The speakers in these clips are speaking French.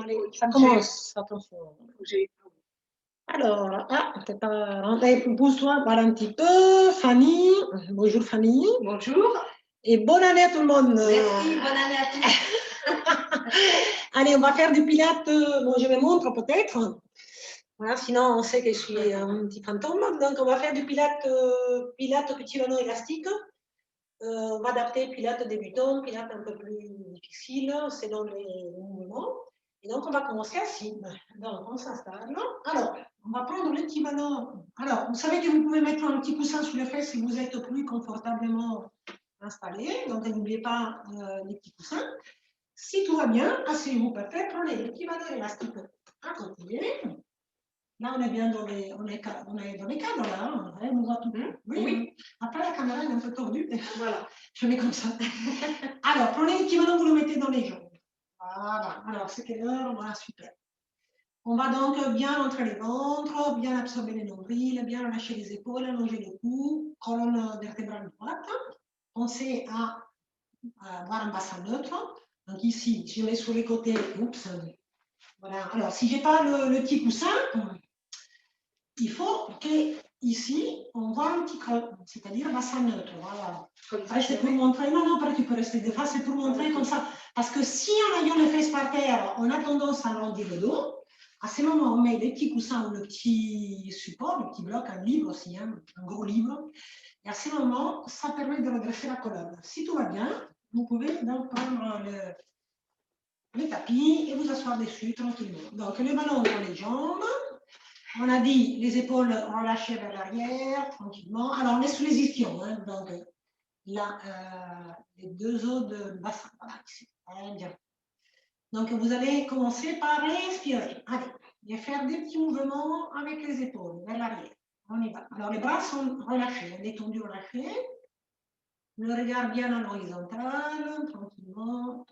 Allez, ça commence. Attention. Alors, t'es pas rentré. Pousse-toi, voilà un petit peu. Fanny. Bonjour Fanny. Bonjour. Et bonne année à tout le monde. Merci, bonne année à tous. Allez, on va faire du pilates. Bon, je me montre peut-être. Voilà, sinon, on sait que je suis un petit fantôme. Donc, on va faire du pilates, pilates cutivano élastique. On va adapter pilates débutant, pilates un peu plus difficile selon les mouvements. Et donc, on va commencer assis. Donc, on s'installe. Alors, on va prendre le kimono. Alors, vous savez que vous pouvez mettre un petit coussin sur les fesses si vous êtes plus confortablement installé. Donc, n'oubliez pas les petits coussins. Si tout va bien, asseyez-vous par terre, prenez le kimono élastique à côté. Là, on est bien dans les, on est dans les cadres, là. Hein. On voit tout. Oui. Après, la caméra est un peu tordue. Voilà, je mets comme ça. Alors, prenez le kimono, vous le mettez dans les jambes. Voilà. Alors, c'est quelle heure? Voilà, super. On va donc bien rentrer les ventres, bien absorber les nombrils, bien relâcher les épaules, allonger le cou, colonne vertébrale droite. Pensez à avoir un bassin neutre. Donc ici, je mets sur les côtés. Oups. Voilà. Alors, si je n'ai pas le petit coussin, il faut qu'ici, on voit un petit creux, c'est-à-dire bassin neutre. Voilà. C'est pour montrer. Non, non, tu peux rester de face, c'est pour montrer comme ça. Parce que si en ayant les fesses par terre, on a tendance à arrondir le dos, à ce moment, on met les petits coussins ou le petit support, le petit bloc, un livre aussi, hein, un gros livre. Et à ce moment, ça permet de redresser la colonne. Si tout va bien, vous pouvez donc prendre le tapis et vous asseoir dessus tranquillement. Donc, le ballon entre les jambes. On a dit les épaules relâchées vers l'arrière, tranquillement. Alors, on est sous les ischions, hein, donc là, les deux os de bassin. Voilà, ici. Très bien. Donc, vous allez commencer par respirer. Allez, et faire des petits mouvements avec les épaules vers l'arrière. On y va. Alors, les bras sont relâchés, détendus, relâchés. Le regard bien à l'horizontale, tranquillement.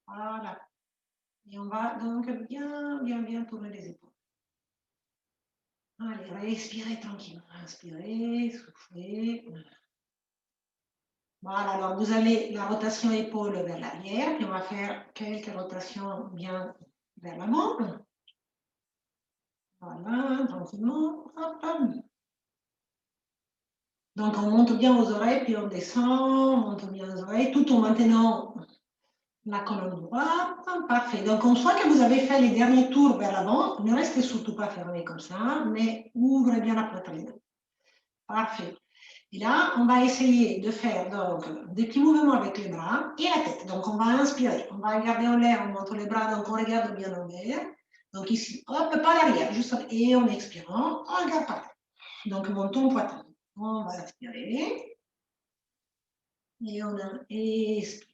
Voilà. Et on va donc bien tourner les épaules. Allez, respirez tranquillement. Inspirez, soufflez. Voilà, alors vous avez la rotation épaule vers l'arrière, puis on va faire quelques rotations bien vers l'avant. Voilà, tranquillement. Hop, hop. Donc on monte bien aux oreilles, puis on descend, on monte bien aux oreilles, tout en maintenant la colonne droite. Parfait. Donc une fois que vous avez fait les derniers tours vers l'avant, ne restez surtout pas fermé comme ça, mais ouvrez bien la poitrine. Parfait. Et là, on va essayer de faire donc des petits mouvements avec les bras et la tête. Donc, on va inspirer, on va regarder en l'air, on monte les bras, donc on regarde bien en l'air. Donc ici, hop, pas l'arrière, juste et en expirant, on regarde par terre. Donc, montons poitrine. On va inspirer. Et on expire.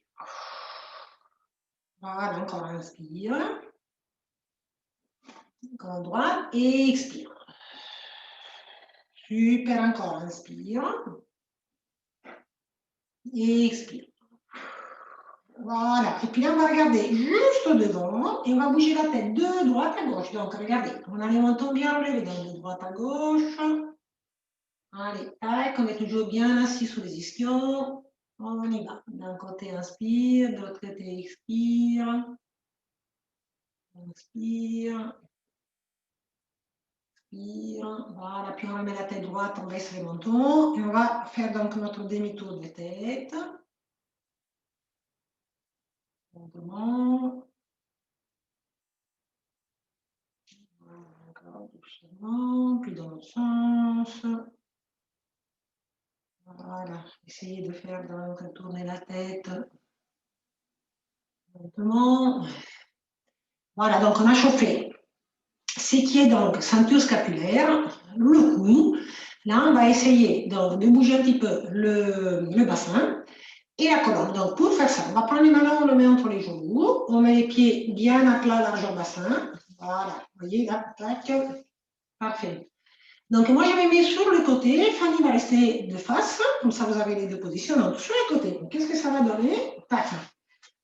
Voilà, encore inspire. Encore droite et expire. Super, encore inspire. Et expire. Voilà. Et puis là, on va regarder juste devant et on va bouger la tête de droite à gauche. Donc, regardez, on a les mentons bien relevés, donc de droite à gauche. Allez, tac, on est toujours bien assis sous les ischions. On y va. D'un côté, inspire, de l'autre côté, expire. Inspire. Expire. Voilà, puis on remet la tête droite, on baisse les mentons. Et on va faire donc notre demi-tour de tête. Lentement. Encore doucement, puis dans l'autre sens. Voilà, essayez de faire donc tourner la tête lentement. Voilà, donc on a chauffé ce qui est donc ceinture scapulaire, le cou. Là, on va essayer donc de bouger un petit peu le bassin et la colonne. Donc pour faire ça, on va prendre les mains, on le met entre les genoux, on met les pieds bien à plat, largeur bassin. Voilà, vous voyez là, tac, parfait. Donc moi je vais mettre sur le côté, Fanny va rester de face, comme ça vous avez les deux positions, donc sur le côté. Qu'est-ce que ça va donner? Tac.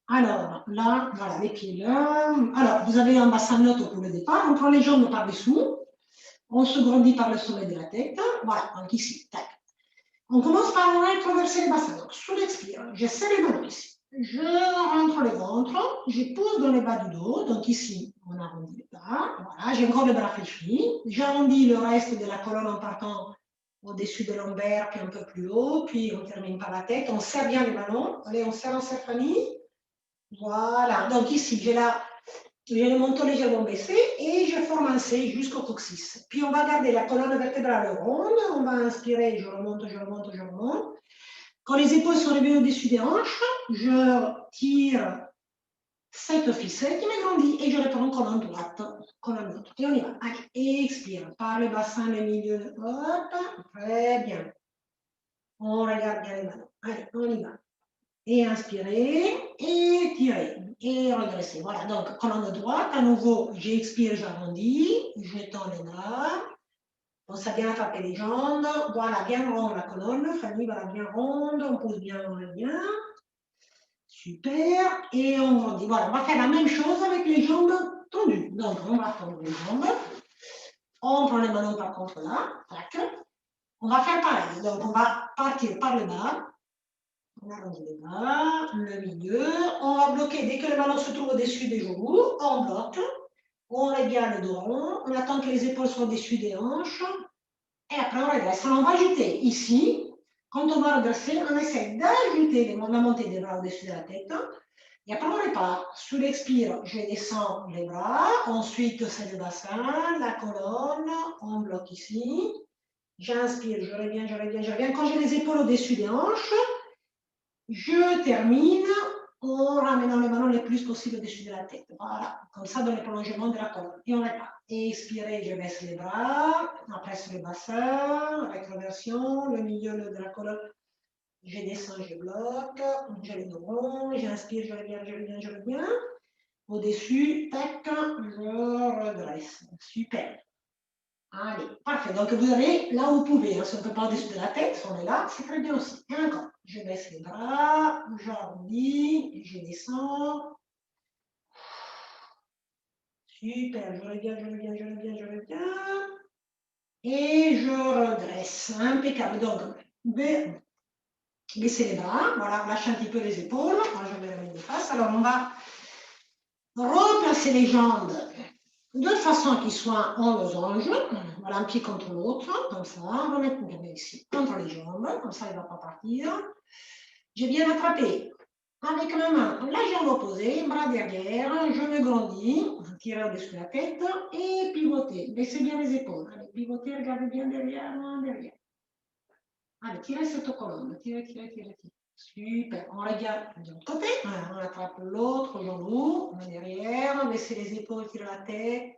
Alors là, voilà, les pieds là. Alors vous avez un bassin neutre pour le départ, on prend les jambes par-dessous, on se grandit par le sommet de la tête, voilà, donc ici, tac. On commence par traverser le bassin, donc sous l'expire, je serre les ballons ici. je rentre le ventre, je pousse dans les bas du dos, donc ici, on arrondit les bras, voilà, j'ai encore le bras fléchi, j'arrondis le reste de la colonne en partant au-dessus de l'ombilic, puis un peu plus haut, puis on termine par la tête, on serre bien les ballons, allez, on serre famille, voilà, donc ici, j'ai le menton légèrement baissé et je forme un C jusqu'au coccyx. Puis on va garder la colonne vertébrale ronde, on va inspirer, je remonte, je remonte, je remonte. Quand les épaules sont revenues au-dessus des hanches, je tire cette ficelle qui m'agrandit et je reprends colonne droite, colonne droite. Et on y va. Allez, expire. Par le bassin, le milieu, hop, très bien. On regarde bien les ballons. Allez, on y va. Et inspirez, et tirez, et redressez. Voilà, donc colonne droite, à nouveau, j'expire, j'arrondis, je tends les bras. Pense à bien attraper les jambes. Voilà, bien ronde la colonne. Fanny, voilà, bien ronde. On pousse bien, on est bien. Super. Et on grandit. Voilà, on va faire la même chose avec les jambes tendues. Donc, on va tendre les jambes. On prend les ballons par contre là. Tac. On va faire pareil. Donc, on va partir par le bas. On arrondit les bras, le milieu. On va bloquer dès que le ballon se trouve au-dessus des genoux. On bloque. On régale le dos rond. On attend que les épaules soient au-dessus des hanches. Et après, on redresse. On va ajouter ici, quand on va redresser, on essaie d'ajouter la montée des bras au-dessus de la tête. Et après, on répare. Sous l'expire, je descends les bras. Ensuite, c'est le bassin, la colonne. On bloque ici. J'inspire, je reviens, je reviens, je reviens. Quand j'ai les épaules au-dessus des hanches, je termine en ramenant les ballons le plus possible au-dessus de la tête. Voilà, comme ça, dans le prolongement de la colonne. Et on répare. Expirez, je baisse les bras. Après, sur le bassin, rétroversion, le milieu de la colonne. Je descends, je bloque. J'ai les dos ronds. J'inspire, je reviens, je reviens, je reviens. Au-dessus, tac, je redresse. Super. Allez, parfait. Donc, vous allez là où vous pouvez. Hein. Si on ne peut pas au-dessus de la tête, on est là, c'est très bien aussi. Et encore. Je baisse les bras, j'arrondis, je descends. Super, je reviens, je reviens, je reviens, je reviens. Et je redresse. Impeccable. Donc, baissez les bras. Voilà, on lâche un petit peu les épaules. Moi, je vais remettre face. Alors, on va replacer les jambes de façon qu'ils soient en losange. Voilà, un pied contre l'autre, comme ça. On va mettre ici entre les jambes, comme ça, il ne va pas partir. Je viens attraper avec ma main la jambe opposée, bras derrière, je me grandis, tirez au-dessus de la tête et pivotez. Baissez bien les épaules. Allez, pivotez, regardez bien derrière, derrière. Allez, tirez cette colonne, tirez, tirez, tirez, tirez. Super, on regarde de l'autre côté, on attrape l'autre genou, derrière, baissez les épaules, tirez la tête,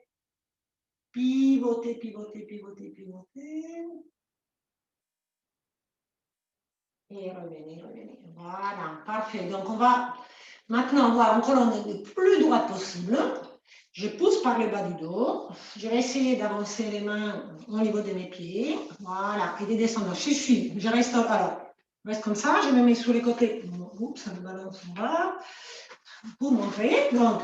pivotez, pivotez, pivotez, pivotez. Et revenez, revenez. Voilà, parfait. Donc, on va maintenant voir une colonne le plus droite possible. Je pousse par le bas du dos. Je vais essayer d'avancer les mains au niveau de mes pieds. Voilà, et de descendre. Je suis. Je reste, alors, je reste comme ça. Je me mets sur les côtés. Oups, le ballon s'en va. Pour montrer. Donc,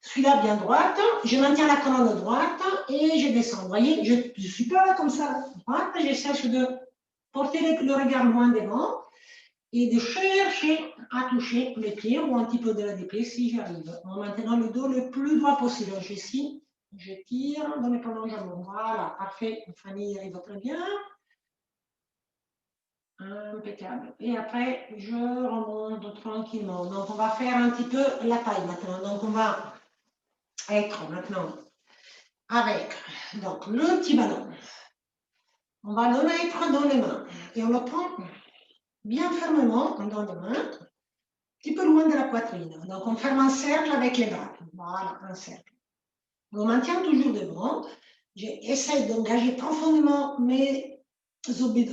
celui-là bien droite. Je maintiens la colonne droite et je descends. Vous voyez, je suis pas là comme ça. Droite, je cherche de porter le regard loin devant et de chercher à toucher les pieds ou un petit peu de la des pieds si j'arrive. En maintenant le dos le plus droit possible. Ici, je tire dans les prolongements. Voilà, parfait. Fanny arrive très bien. Impeccable. Et après, je remonte tranquillement. Donc, on va faire un petit peu la taille maintenant. Donc, on va être maintenant avec donc, le petit ballon. On va le mettre dans les mains et on le prend bien fermement dans les mains, un petit peu loin de la poitrine. Donc, on ferme un cercle avec les bras. Voilà, un cercle. On maintient toujours devant. J'essaie d'engager profondément mes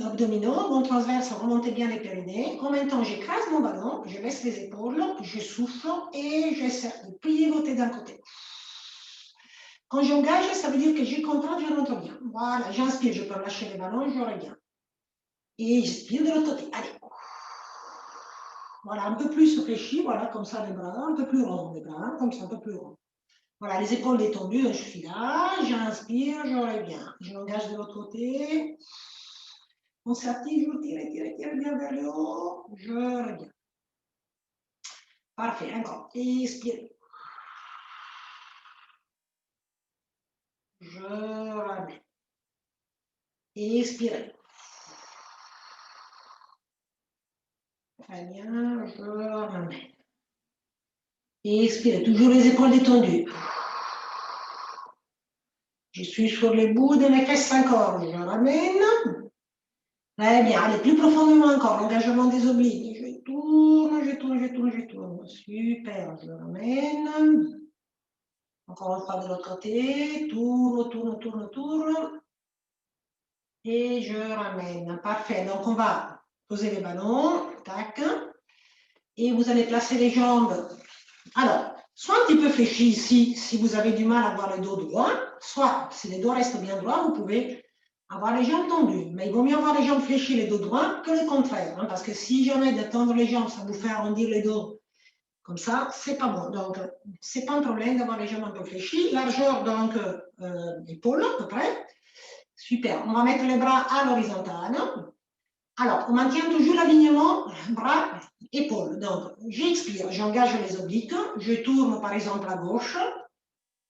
abdominaux, mon transverse, remonter bien les périnées. En même temps, j'écrase mon ballon, je baisse les épaules, je souffle et j'essaie de pivoter d'un côté. Quand j'engage, ça veut dire que je contracte, je rentre bien. Voilà, j'inspire, je peux lâcher les ballons, je reviens. Et j'inspire de l'autre côté. Allez. Voilà, un peu plus fléchi, voilà, comme ça les bras, un peu plus rond les bras, comme ça, un peu plus rond. Voilà, les épaules détendues, je suis là, j'inspire, je reviens. Je m'engage de l'autre côté. On s'active, je tire, tire, tire bien vers le haut, je reviens. Parfait, encore. Expirez. Je ramène. Expirez. Très bien, je ramène. Expirez, toujours les épaules détendues. Je suis sur les bouts de mes fesses encore. Je ramène. Très bien, allez, plus profondément encore, l'engagement des obliques. Je tourne, je tourne, je tourne, je tourne. Super, je ramène. Encore une fois de l'autre côté. Tourne, tourne, tourne, tourne. Et je ramène. Parfait, donc on va poser les ballons. Tac. Et vous allez placer les jambes. Alors, soit un petit peu fléchi ici, si vous avez du mal à avoir le dos droit, soit, si les dos restent bien droits, vous pouvez avoir les jambes tendues. Mais il vaut mieux avoir les jambes fléchies, les dos droits, que le contraire. Hein, parce que si jamais de tendre les jambes, ça vous fait arrondir les dos comme ça, c'est pas bon. Donc, c'est pas un problème d'avoir les jambes un peu fléchies. Largeur, donc, épaule, à peu près. Super. On va mettre les bras à l'horizontale. Alors, on maintient toujours l'alignement bras, épaules. Donc, j'expire, j'engage les obliques. Je tourne, par exemple, à gauche.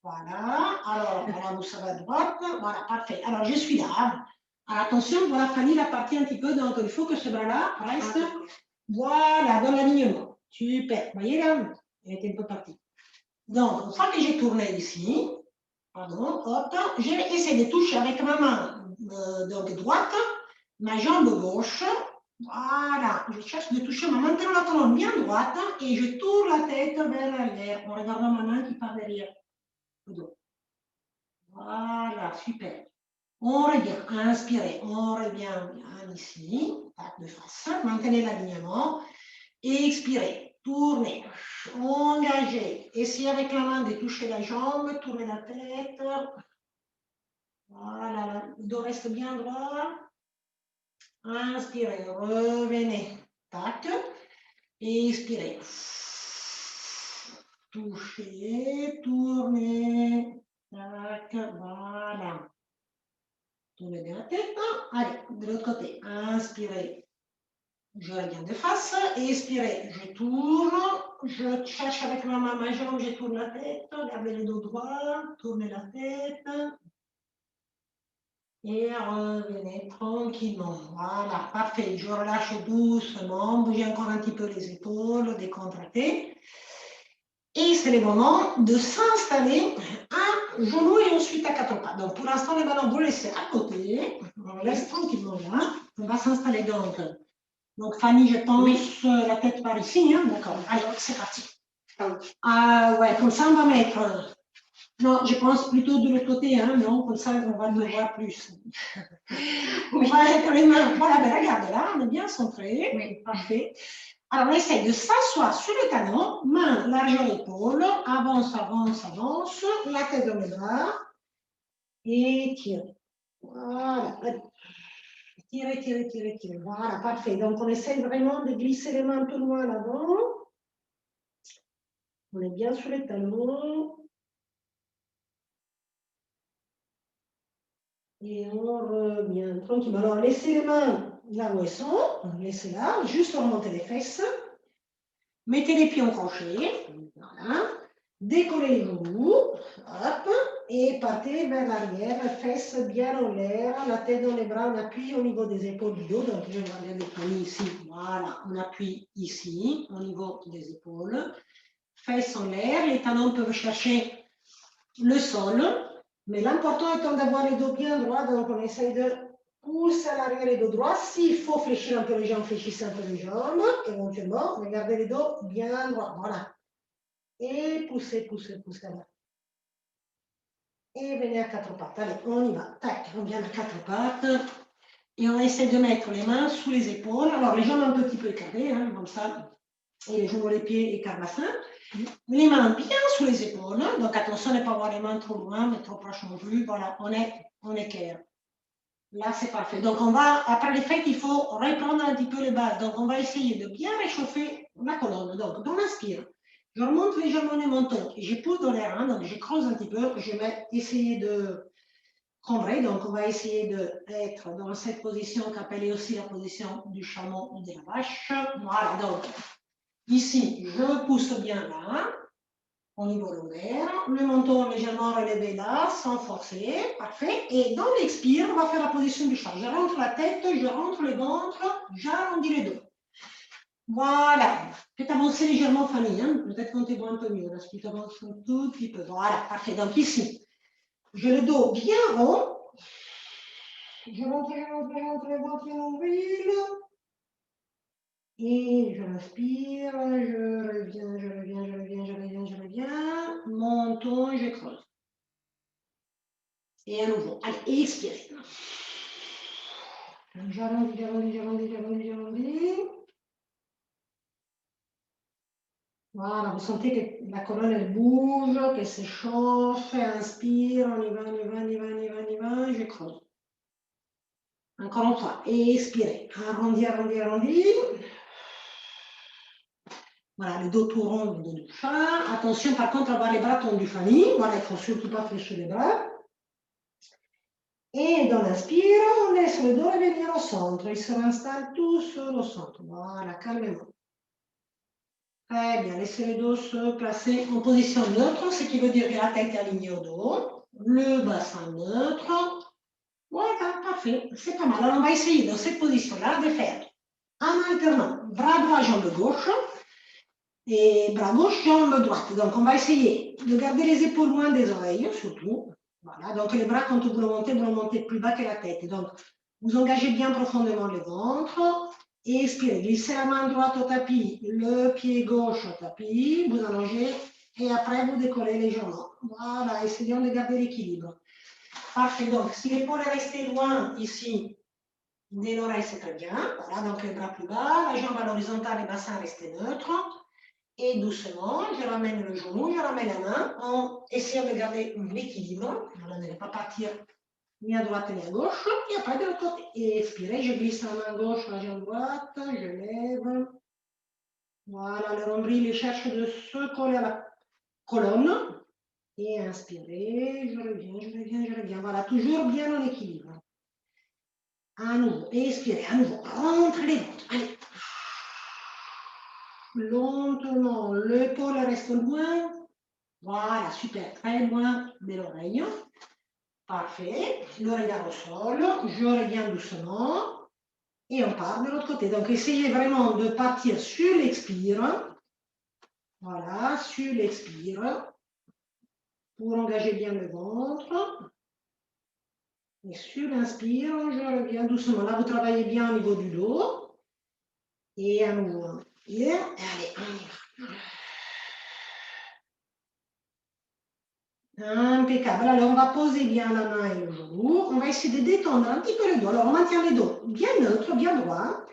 Voilà, alors voilà où ça va à droite, voilà, parfait. Alors je suis là. Alors, attention, voilà, Fanny la partie un petit peu, donc il faut que ce bras-là reste, voilà, dans l'alignement. Super, vous voyez là, elle était un peu partie. Donc, une fois que j'ai tourné ici, pardon, hop, je vais essayer de toucher avec ma main donc droite, ma jambe gauche, voilà, je cherche de toucher ma main la colonne bien droite et je tourne la tête vers l'arrière en regardant ma main qui part derrière. Voilà, super. On revient, inspirez, on revient bien ici, de face, maintenez l'alignement, expirez, tournez, engagez, essayez avec la main de toucher la jambe, tournez la tête, voilà, le dos reste bien droit, inspirez, revenez, tac, expirez, touchez, tournez, tac, voilà. Tournez bien la tête. Allez, de l'autre côté. Inspirez. Je reviens de face. Expirez. Je tourne. Je cherche avec ma main ma jambe. Je tourne la tête. Gardez le dos droit. Tournez la tête. Et revenez tranquillement. Voilà, parfait. Je relâche doucement. Bougez encore un petit peu les épaules. Décontractez. Et c'est le moment de s'installer à genoux et ensuite à quatre pattes. Donc pour l'instant, les ballons, vous laissez à côté. On laisse tranquillement là. On va s'installer donc. Donc Fanny, je pense la tête par ici. Hein? D'accord. Alors c'est parti. Ah ouais, comme ça on va mettre. Non, je pense plutôt de l'autre côté. Hein? Non, comme ça on va le voir plus. On va mettre les mains. Voilà, ben regardez là, on est bien centré. Oui. Parfait. Alors, on essaie de s'asseoir sur le talon, main, largeur épaule, avance, avance, avance, la tête dans les bras, et tirez. Voilà, tirez, tirez, tirez, tirez. Voilà, parfait. Donc, on essaie vraiment de glisser les mains tout loin l'avant. On est bien sur le talon. Et on revient tranquillement. Alors, laissez les mains là où elles sont, laissez-la, juste remonter les fesses. Mettez les pieds en crochet, voilà. Décollez les genoux, hop, et partez vers l'arrière, fesses bien en l'air, la tête dans les bras, on appuie au niveau des épaules du dos, donc je vais regarder le poignet ici, voilà, on appuie ici, au niveau des épaules, fesses en l'air, les talons peuvent chercher le sol, mais l'important étant d'avoir les dos bien droits, donc on essaie de pousser à l'arrière les dos droits. S'il faut fléchir un peu les jambes, fléchissez un peu les jambes, éventuellement, regardez les dos bien droits, voilà. Et poussez, poussez, poussez là. Et venez à quatre pattes. Allez, on y va. Tac, on vient à quatre pattes. Et on essaie de mettre les mains sous les épaules. Alors, les jambes un petit peu écartées, hein, comme ça. Et les genoux, les pieds écartent la fin. Les mains bien sous les épaules. Donc, attention à ne pas avoir les mains trop loin, mais trop proches non plus. Voilà, on est clair. Là, c'est parfait. Donc, on va, après les fêtes, il faut reprendre un petit peu les bases. Donc, on va essayer de bien réchauffer la colonne. Donc, on inspire. Je remonte légèrement les mentons. Je pousse dans l'air, hein, donc je creuse un petit peu. Je vais essayer de combrer. Donc, on va essayer d'être dans cette position qu'appelle aussi la position du chameau ou de la vache. Voilà, donc, Ici, je pousse bien là, au niveau lombaire. Le menton légèrement relevé là, sans forcer. Parfait. Et dans l'expire, on va faire la position du chat. Je rentre la tête, je rentre le ventre, j'arrondis les dos. Voilà. Faites avancer légèrement, Fanny. Hein. Peut-être qu'on te voit un peu mieux. Là, si tu avances un tout petit peu. Voilà, parfait. Donc ici, j'ai le dos bien rond. Je rentre le ventre et nombril. Et je respire, je reviens. Menton, je creuse. Et à nouveau. Allez, expirez. J'arrondis. Voilà, vous sentez que la colonne elle bouge, qu'elle s'échauffe, inspire, on y va, je creuse. Encore une fois, expirez. Arrondi. Voilà, le dos tout rond, le dos du chat. Attention, par contre, avoir les bras tendus, Fanny. Voilà, il ne faut surtout pas fléchir les bras. Et dans l'inspire, on laisse le dos revenir au centre. Il se réinstalle tout seul au centre. Voilà, calmement. Très bien, laissez le dos se placer en position neutre, ce qui veut dire que la tête est alignée au dos. Le bassin neutre. Voilà, parfait. C'est pas mal. Alors, on va essayer dans cette position-là de faire en alternant bras droit, jambe gauche. Et bras gauche, jambe droite. Donc, on va essayer de garder les épaules loin des oreilles, surtout. Voilà, donc les bras, quand vous le montez plus bas que la tête. Donc, vous engagez bien profondément le ventre. Et expirez. Glissez la main droite au tapis, le pied gauche au tapis. Vous allongez et après, vous décollez légèrement. Voilà, essayons de garder l'équilibre. Parfait. Donc, si l'épaule est restée loin ici, des l'oreille, c'est très bien. Voilà, donc les bras plus bas, la jambe à l'horizontale, le bassin resté neutre. Et doucement, je ramène le genou, je ramène la main en essayant de garder l'équilibre. Voilà, ne pas partir ni à droite ni à gauche. Et après, de l'autre côté. Et expirez, je glisse la main gauche, la jambe droite, je lève. Voilà, le nombril cherche de se coller à la colonne. Et inspirez, je reviens. Voilà, toujours bien en équilibre. À nouveau, expirez, à nouveau, rentre les ventres. Allez. Lentement, l'épaule reste loin. Voilà, super, très loin de l'oreille. Parfait. Le regard au sol. Je reviens doucement. Et on part de l'autre côté. Donc, essayez vraiment de partir sur l'expire. Voilà, sur l'expire. Pour engager bien le ventre. Et sur l'inspire, je reviens doucement. Là, vous travaillez bien au niveau du dos. Et à nouveau. Et allez, on y va. Impeccable. Alors, on va poser bien la main et le genou. On va essayer de détendre un petit peu le dos. Alors, on maintient le dos bien neutre, bien droit.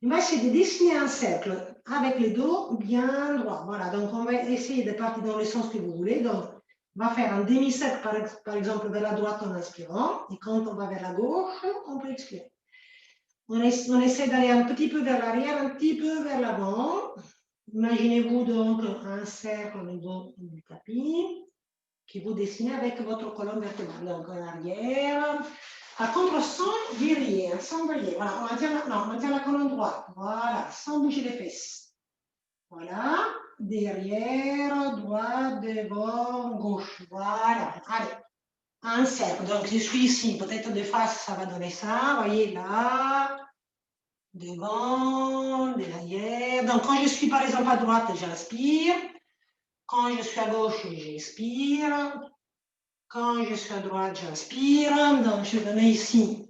On va essayer de dessiner un cercle avec le dos bien droit. Voilà, donc on va essayer de partir dans le sens que vous voulez. Donc, on va faire un demi-cercle, par exemple, vers la droite en inspirant. Et quand on va vers la gauche, on peut expirer. On essaie d'aller un petit peu vers l'arrière, un petit peu vers l'avant. Imaginez-vous donc un cercle au niveau du tapis que vous dessinez avec votre colonne vertébrale. Donc en arrière. Par contre, sans virer, sans briller. Voilà, on maintient la colonne droite. Voilà, sans bouger les fesses. Voilà, derrière, droite, devant, gauche. Voilà, allez. Un cercle. Donc je suis ici. Peut-être de face, ça va donner ça. Vous voyez là. Devant, derrière. Donc quand je suis par exemple à droite, j'inspire. Quand je suis à gauche, j'expire. Quand je suis à droite, j'inspire. Donc, je le mets ici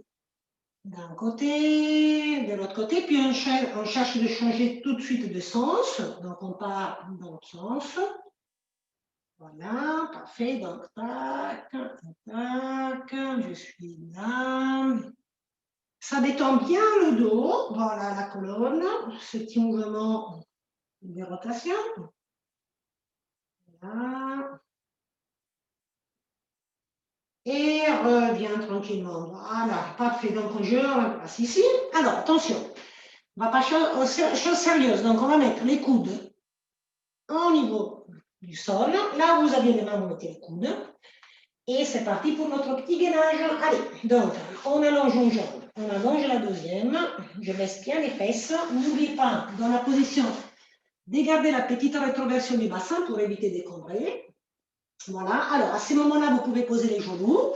d'un côté, de l'autre côté. Puis, on cherche de changer tout de suite de sens. Donc, on part dans l'autre sens. Voilà, parfait. Donc, tac, tac, je suis là. Ça détend bien le dos. Voilà la colonne. Ce petit mouvement de rotation. Voilà. Et reviens tranquillement. Voilà, parfait. Donc, je repasse ici. Alors, attention, on va pas chose sérieuse. Donc, on va mettre les coudes au niveau du sol. Là, vous avez les mains, vous mettez les coudes. Et c'est parti pour notre petit gainage. Allez, donc, on allonge une jambe. On allonge la deuxième. Je baisse bien les fesses. N'oubliez pas, dans la position de garder la petite rétroversion du bassin pour éviter d'encombrer. Voilà. Alors, à ce moment-là, vous pouvez poser les genoux.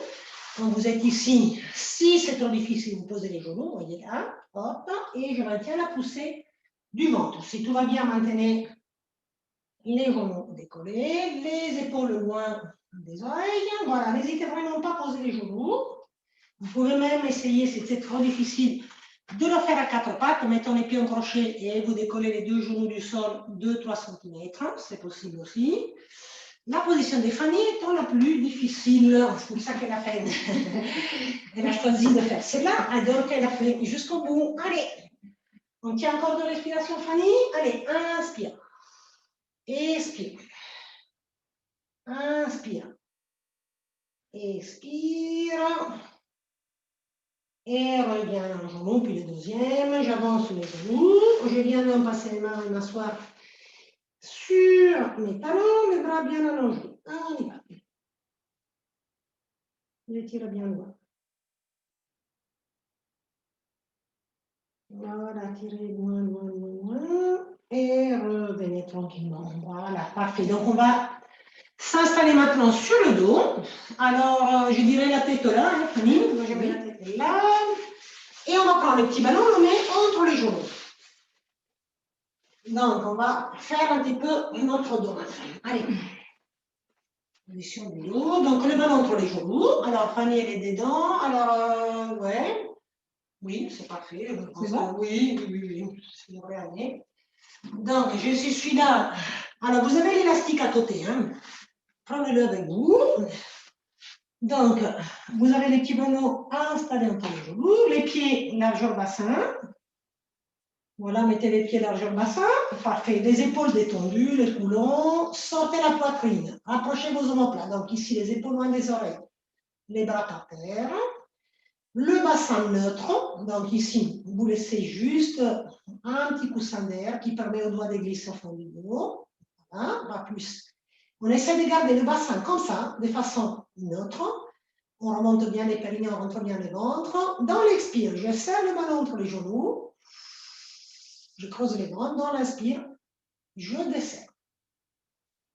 Quand vous êtes ici, si c'est trop difficile, vous posez les genoux, vous voyez là, hop, et je maintiens la poussée du ventre. Si tout va bien, maintenez les genoux décollés, les épaules loin des oreilles. Voilà, n'hésitez vraiment pas à poser les genoux. Vous pouvez même essayer, si c'est trop difficile, de le faire à quatre pattes, en mettant les pieds en crochet et vous décollez les deux genoux du sol 2-3 cm. C'est possible aussi. La position de Fanny étant la plus difficile, c'est pour ça qu'elle a fait. Elle a choisi de faire celle-là, et donc elle a fait jusqu'au bout. Allez, on tient encore de respiration, Fanny. Allez, inspire. Expire. Inspire. Expire. Et reviens en genou, puis le deuxième. J'avance mes genoux. Je viens de passer les mains et m'asseoir sur mes talons, les bras bien allongés. On y va. Je tire bien loin. Voilà, tirez loin, loin, loin, loin. Et revenez tranquillement. Voilà, parfait. Donc, on va s'installer maintenant sur le dos. Alors, je dirais la tête là, hein, Fanny. Moi, je mets la tête là. Et on va prendre le petit ballon, on le met entre les genoux. Donc, on va faire un petit peu notre dos. Allez. Position du dos. Donc, le ballon entre les genoux. Alors, Fanny, elle est dedans. Alors, ouais. Oui, c'est parfait. C'est bon? Oui, oui, oui, oui. Ça devrait aller. Donc, je suis là. Alors, vous avez l'élastique à côté. Hein. Prenez-le avec vous. Donc, vous avez les petits ballons installés entre les genoux. Les pieds largeur bassin. Voilà, mettez les pieds largeur bassin. Parfait. Les épaules détendues, les coulons. Sortez la poitrine. Approchez vos omoplates. Donc, ici, les épaules loin des oreilles. Les bras par terre. Le bassin neutre, donc ici, vous laissez juste un petit coussin d'air qui permet au doigt de glisser au fond du dos. Voilà, pas plus. On essaie de garder le bassin comme ça, de façon neutre. On remonte bien les périnées, on rentre bien le ventre. Dans l'expire, je serre le ballon entre les genoux. Je creuse les bras. Dans l'inspire, je desserre.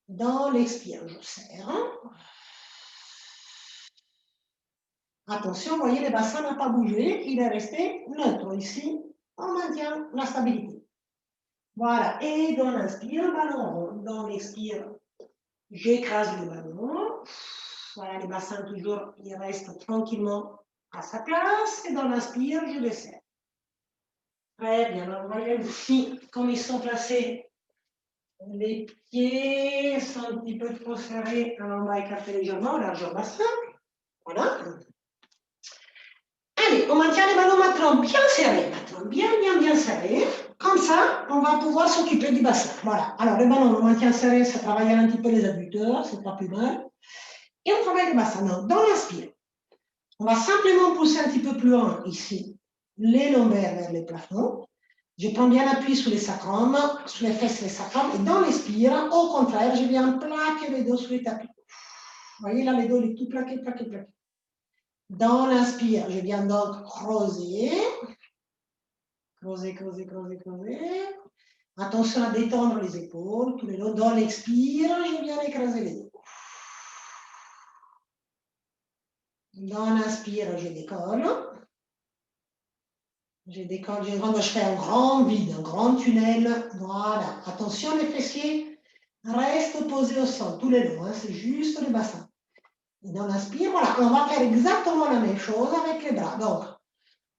Dans l'expire, je serre. Attention, vous voyez, le bassin n'a pas bougé, il est resté neutre. Ici, on maintient la stabilité. Voilà, et dans l'inspire, ballon rond. Dans l'expire, j'écrase le ballon. Voilà, le bassin toujours, il reste tranquillement à sa place. Et dans l'inspire, je desserre. Très bien, alors voyez ici, comme ils sont placés, les pieds sont un petit peu trop serrés. Alors on va écarter légèrement, largeur bassin. Voilà. Allez, on maintient les ballons maintenant bien serrés, bien serrés. Comme ça, on va pouvoir s'occuper du bassin. Voilà. Alors, les ballons, on maintient serrés, ça travaille un petit peu les adducteurs, c'est pas plus mal. Et on travaille le bassin. Donc, dans l'inspire, on va simplement pousser un petit peu plus loin, ici, les lombaires vers les plafonds. Je prends bien appui sur les sacrums, sur les fesses et les sacrums. Et dans l'expire, au contraire, je viens plaquer les dos sur les tapis. Vous voyez là, les dos, il est tout plaqué. Dans l'inspire, je viens donc creuser. Creuser. Attention à détendre les épaules, tous les long. Dans l'expire, je viens écraser les dos. Dans l'inspire, je décolle. Je fais un grand vide, un grand tunnel. Voilà. Attention, les fessiers restent posés au sol, tous les longs. Hein, c'est juste le bassin. Et dans l'inspire, voilà, on va faire exactement la même chose avec les bras. Donc,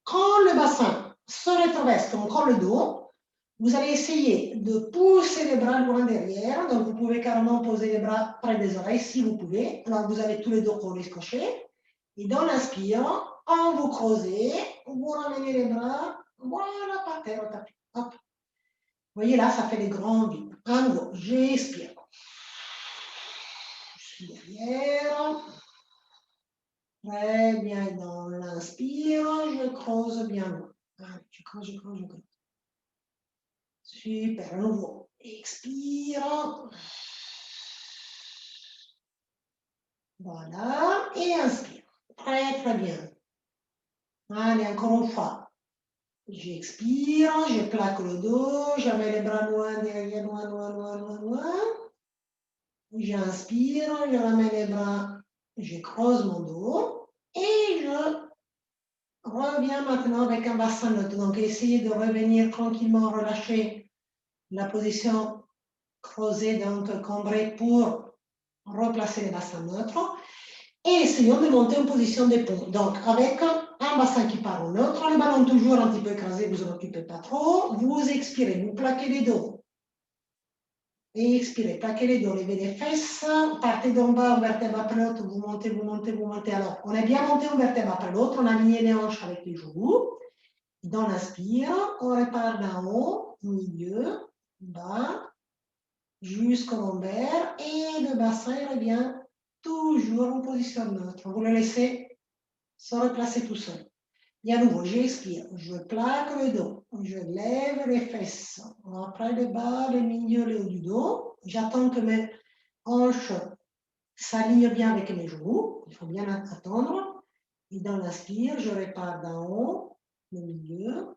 quand le bassin se rétroverse comme le dos, vous allez essayer de pousser les bras loin derrière. Donc, vous pouvez carrément poser les bras près des oreilles si vous pouvez. Alors, vous avez tous les dos collés cochés. Et dans l'inspire, quand vous creusez, vous ramenez les bras, voilà, par terre au tapis. Hop. Vous voyez là, ça fait des grands vides. À nouveau, j'expire. Je suis derrière. Très bien. Et dans l'inspire, je creuse bien loin. Je creuse. Super, à nouveau. Expire. Voilà. Et inspire. Très bien. Allez, encore une fois. J'expire, je plaque le dos, je mets les bras loin derrière, loin, loin, loin, loin, loin. J'inspire, je ramène les bras, je creuse mon dos et je reviens maintenant avec un bassin neutre. Donc, essayez de revenir tranquillement, relâcher la position creusée, donc cambrée pour replacer les bassins neutres. Et essayons de monter en position de pont. Donc, avec un bassin qui part au neutre, le ballon toujours un petit peu écrasé, vous en occupez pas trop. Vous expirez, vous plaquez les dos. Et expirez, plaquez les dos, levez les fesses, partez d'en bas, vertèbre après l'autre, vous montez, vous montez, vous montez. Alors, on est bien monté, on vertèbre après l'autre, on a aligné les hanches avec les genoux. Dans l'inspire, on repart d'en haut, milieu, bas, jusqu'au lombaire, et le bassin revient toujours en position neutre. Vous le laissez se replacer tout seul. Et à nouveau, j'expire, je plaque le dos, je lève les fesses, après le bas, le milieu, le haut du dos. J'attends que mes hanches s'alignent bien avec mes genoux, il faut bien attendre. Et dans l'inspire, je repars d'en haut, le milieu,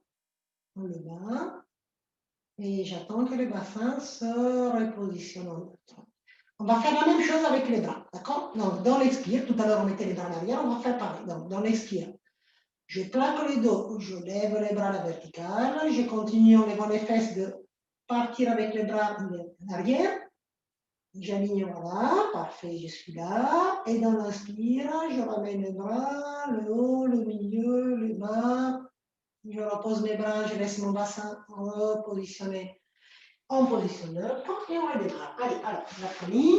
le bas, et j'attends que le bassin se repositionne en neutre. On va faire la même chose avec les bras, d'accord? Donc, dans l'expire, tout à l'heure on mettait les bras en arrière, on va faire pareil. Donc, dans l'expire, je plaque le dos, je lève les bras à la verticale, je continue en levant les fesses de partir avec les bras en arrière. J'aligne, voilà, parfait, je suis là. Et dans l'inspire, je ramène les bras, le haut, le milieu, le bas. Je repose mes bras, je laisse mon bassin repositionner en position neutre. Et on redémarre. Allez, alors, la famille.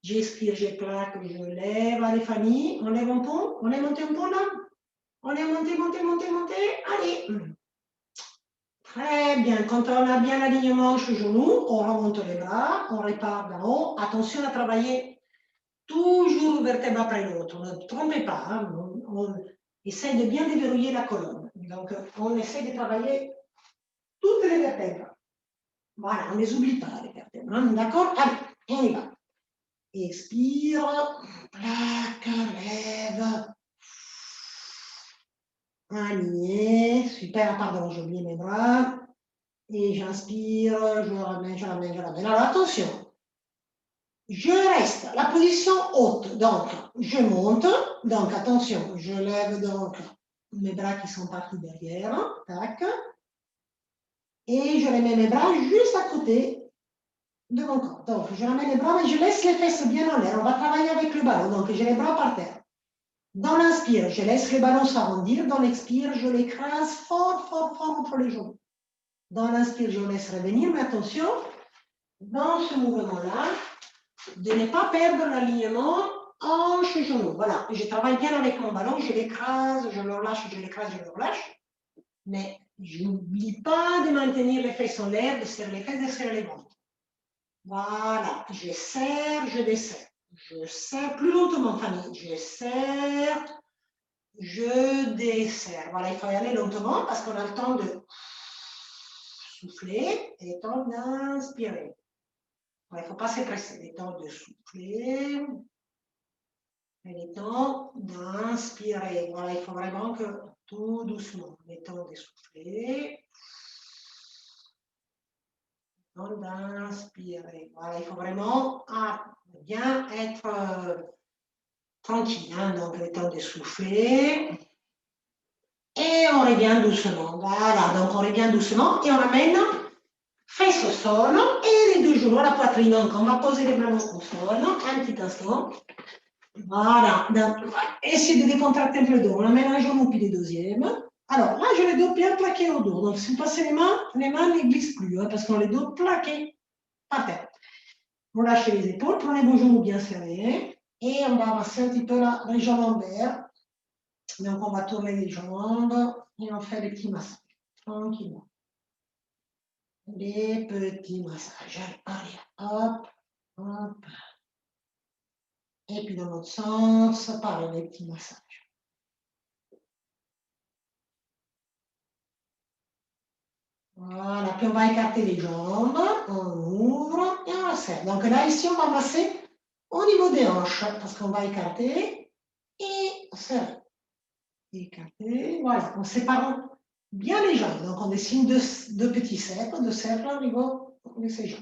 J'expire, je plaque, je lève. Allez, famille, on lève un pont. On est monté un pont là? On est monté, monté, monté, monté. Allez. Très bien. Quand on a bien l'alignement genou, on remonte les bras, on repart d'en haut. Attention à travailler toujours vertèbre après l'autre. Ne trompez pas. Hein. On essaie de bien déverrouiller la colonne. Donc, on essaie de travailler toutes les vertèbres. Voilà, on ne les oublie pas, les vertèbres. Hein. D'accord? Allez, on y va. Expire, plaque, lève. Aligné. Super, pardon, j'ai oublié mes bras. Et j'inspire, je ramène, je ramène, je ramène. Alors attention, je reste la position haute, donc je monte, donc attention, je lève donc mes bras qui sont partis derrière, tac, et je remets mes bras juste à côté de mon corps. Donc je ramène les bras, mais je laisse les fesses bien en l'air, on va travailler avec le ballon, donc j'ai les bras par terre. Dans l'inspire, je laisse le ballon s'arrondir, dans l'expire, je l'écrase fort, fort, fort entre les genoux. Dans l'inspire, je laisse revenir, mais attention, dans ce mouvement-là, de ne pas perdre l'alignement hanche-genou. Voilà, je travaille bien avec mon ballon, je l'écrase, je le relâche, je l'écrase, je le relâche. Mais je n'oublie pas de maintenir les fesses en l'air, de serrer les fesses, de serrer les ventres. Voilà, je serre, je desserre. Je serre plus lentement, famille. Je serre, je desserre. Voilà, il faut y aller lentement parce qu'on a le temps de souffler et le temps d'inspirer. Il ne faut pas se presser. Il est temps de souffler et il est temps d'inspirer. Voilà, il faut vraiment que tout doucement. Il est temps de souffler. D'inspirer. Voilà, il faut vraiment bien être tranquille. Hein, donc, il est temps de souffler. Et on revient doucement. Voilà, donc on revient doucement et on ramène fesses au sol et les deux genoux à la poitrine. Donc, on va poser les bras au sol. Un petit instant. Voilà. Donc, essayez de décontracter un peu le dos. On amène un genou puis le deuxième. Alors, là, j'ai les dos bien plaqués au dos. Donc, si vous passez les mains ne glissent plus hein, parce qu'on a les dos plaqués par terre. Relâchez les épaules, prenez vos genoux bien serrés et on va avancer un petit peu la région lombaire. Donc, on va tourner les jambes et on fait des petits massages. Tranquillement. Des petits massages. Allez, hop, hop. Et puis dans l'autre sens, pareil, des petits massages. Voilà, puis on va écarter les jambes, on ouvre et on resserre. Donc là, ici, on va masser au niveau des hanches, parce qu'on va écarter et serrer. Écarter, voilà, en séparant bien les jambes. Donc, on dessine deux petits cercles, au niveau de ces jambes.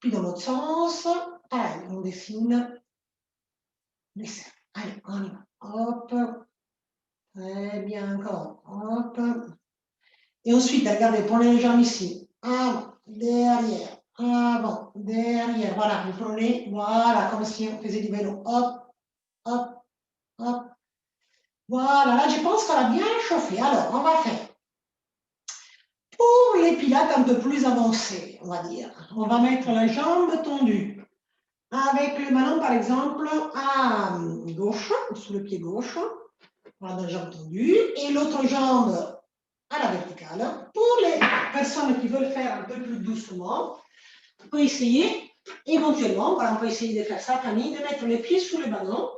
Puis, dans l'autre sens, pareil, on dessine les cercles. Allez, on y va. Hop. Très bien, encore. Hop. Et ensuite, regardez, prenez les jambes ici. Avant, derrière, avant, derrière. Voilà, vous prenez, voilà, comme si on faisait du vélo. Hop, hop, hop. Voilà, là, je pense qu'on a bien chauffé. Alors, on va faire pour les pilates un peu plus avancés, on va dire. On va mettre la jambe tendue. Avec le ballon, par exemple, à gauche, sous le pied gauche. Voilà, la jambe tendue. Et l'autre jambe à la verticale. Pour les personnes qui veulent faire un peu plus doucement, on peut essayer, éventuellement, voilà, on peut essayer de faire ça, Fanny, de mettre les pieds sous le ballon.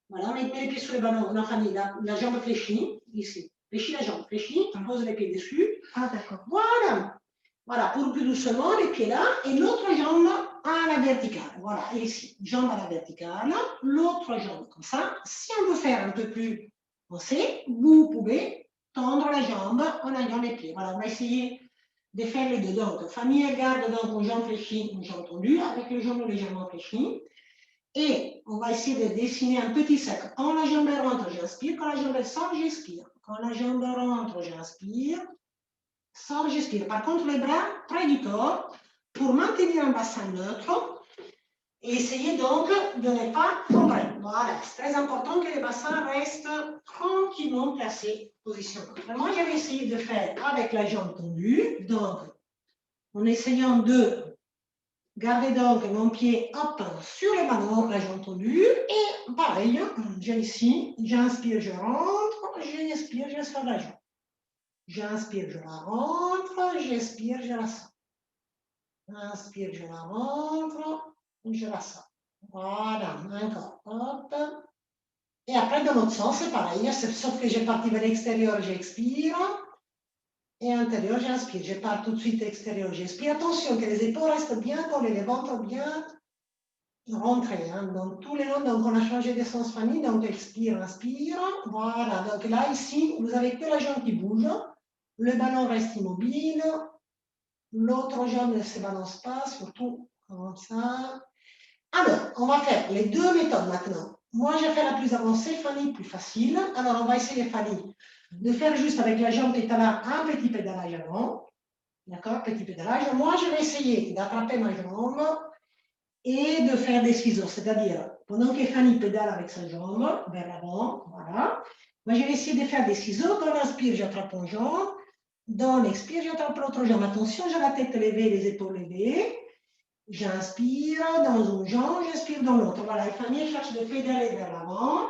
Voilà, on met les pieds sous le ballon. Non, Fanny, la jambe fléchie, ici. Fléchis la jambe, fléchis, on pose les pieds dessus. Ah, d'accord. Voilà. Voilà, pour plus doucement, les pieds là, et l'autre jambe à la verticale. Voilà, et ici, jambe à la verticale, l'autre jambe comme ça. Si on veut faire un peu plus avancé, vous pouvez tendre la jambe en allant les pieds. Voilà, on va essayer de faire les deux. Donc, Fanny, elle garde donc une jambe fléchie, une jambe tendue, avec les jambes légèrement fléchies. Et on va essayer de dessiner un petit cercle. Quand la jambe rentre, j'inspire. Quand la jambe sort, j'expire. Quand la jambe rentre, j'inspire. Sort, j'expire. Par contre, les bras près du corps pour maintenir un bassin neutre et essayer donc de ne pas tomber. Voilà, c'est très important que le bassin reste tranquillement placé, position. Moi, j'avais essayé de faire avec la jambe tendue, donc en essayant de garder donc mon pied hop, sur le ballon, la jambe tendue, et pareil, j'ai ici, j'inspire, je rentre, j'expire, je sors la jambe. J'inspire, je la rentre, j'expire, je la sors. Inspire, je la rentre, je la sors. Voilà, encore, hop. Et après, dans l'autre sens, c'est pareil, sauf que j'ai parti vers l'extérieur, j'expire. Et intérieur, j'inspire. Je pars tout de suite extérieur, j'expire. Attention que les épaules restent bien collées, les ventres bien rentrés. Hein. Donc, tout le long, donc on a changé de sens famille, donc expire, inspire. Voilà, donc là, ici, vous avez que la jambe qui bouge. Le ballon reste immobile. L'autre jambe ne se balance pas, surtout comme ça. Alors, on va faire les deux méthodes maintenant. Moi, j'ai fait la plus avancée, Fanny, plus facile. Alors, on va essayer, Fanny, de faire juste avec la jambe pédalage un petit pédalage avant. D'accord, petit pédalage. Moi, je vais essayer d'attraper ma jambe et de faire des ciseaux. C'est-à-dire, pendant que Fanny pédale avec sa jambe vers l'avant, voilà. Moi, je vais essayer de faire des ciseaux. Dans l'inspire, j'attrape une jambe. Dans l'expire, j'attrape l'autre jambe. Attention, j'ai la tête levée, les épaules levées. J'inspire dans une jambe, j'inspire dans l'autre. Voilà, et Fanny cherche de pédaler vers l'avant.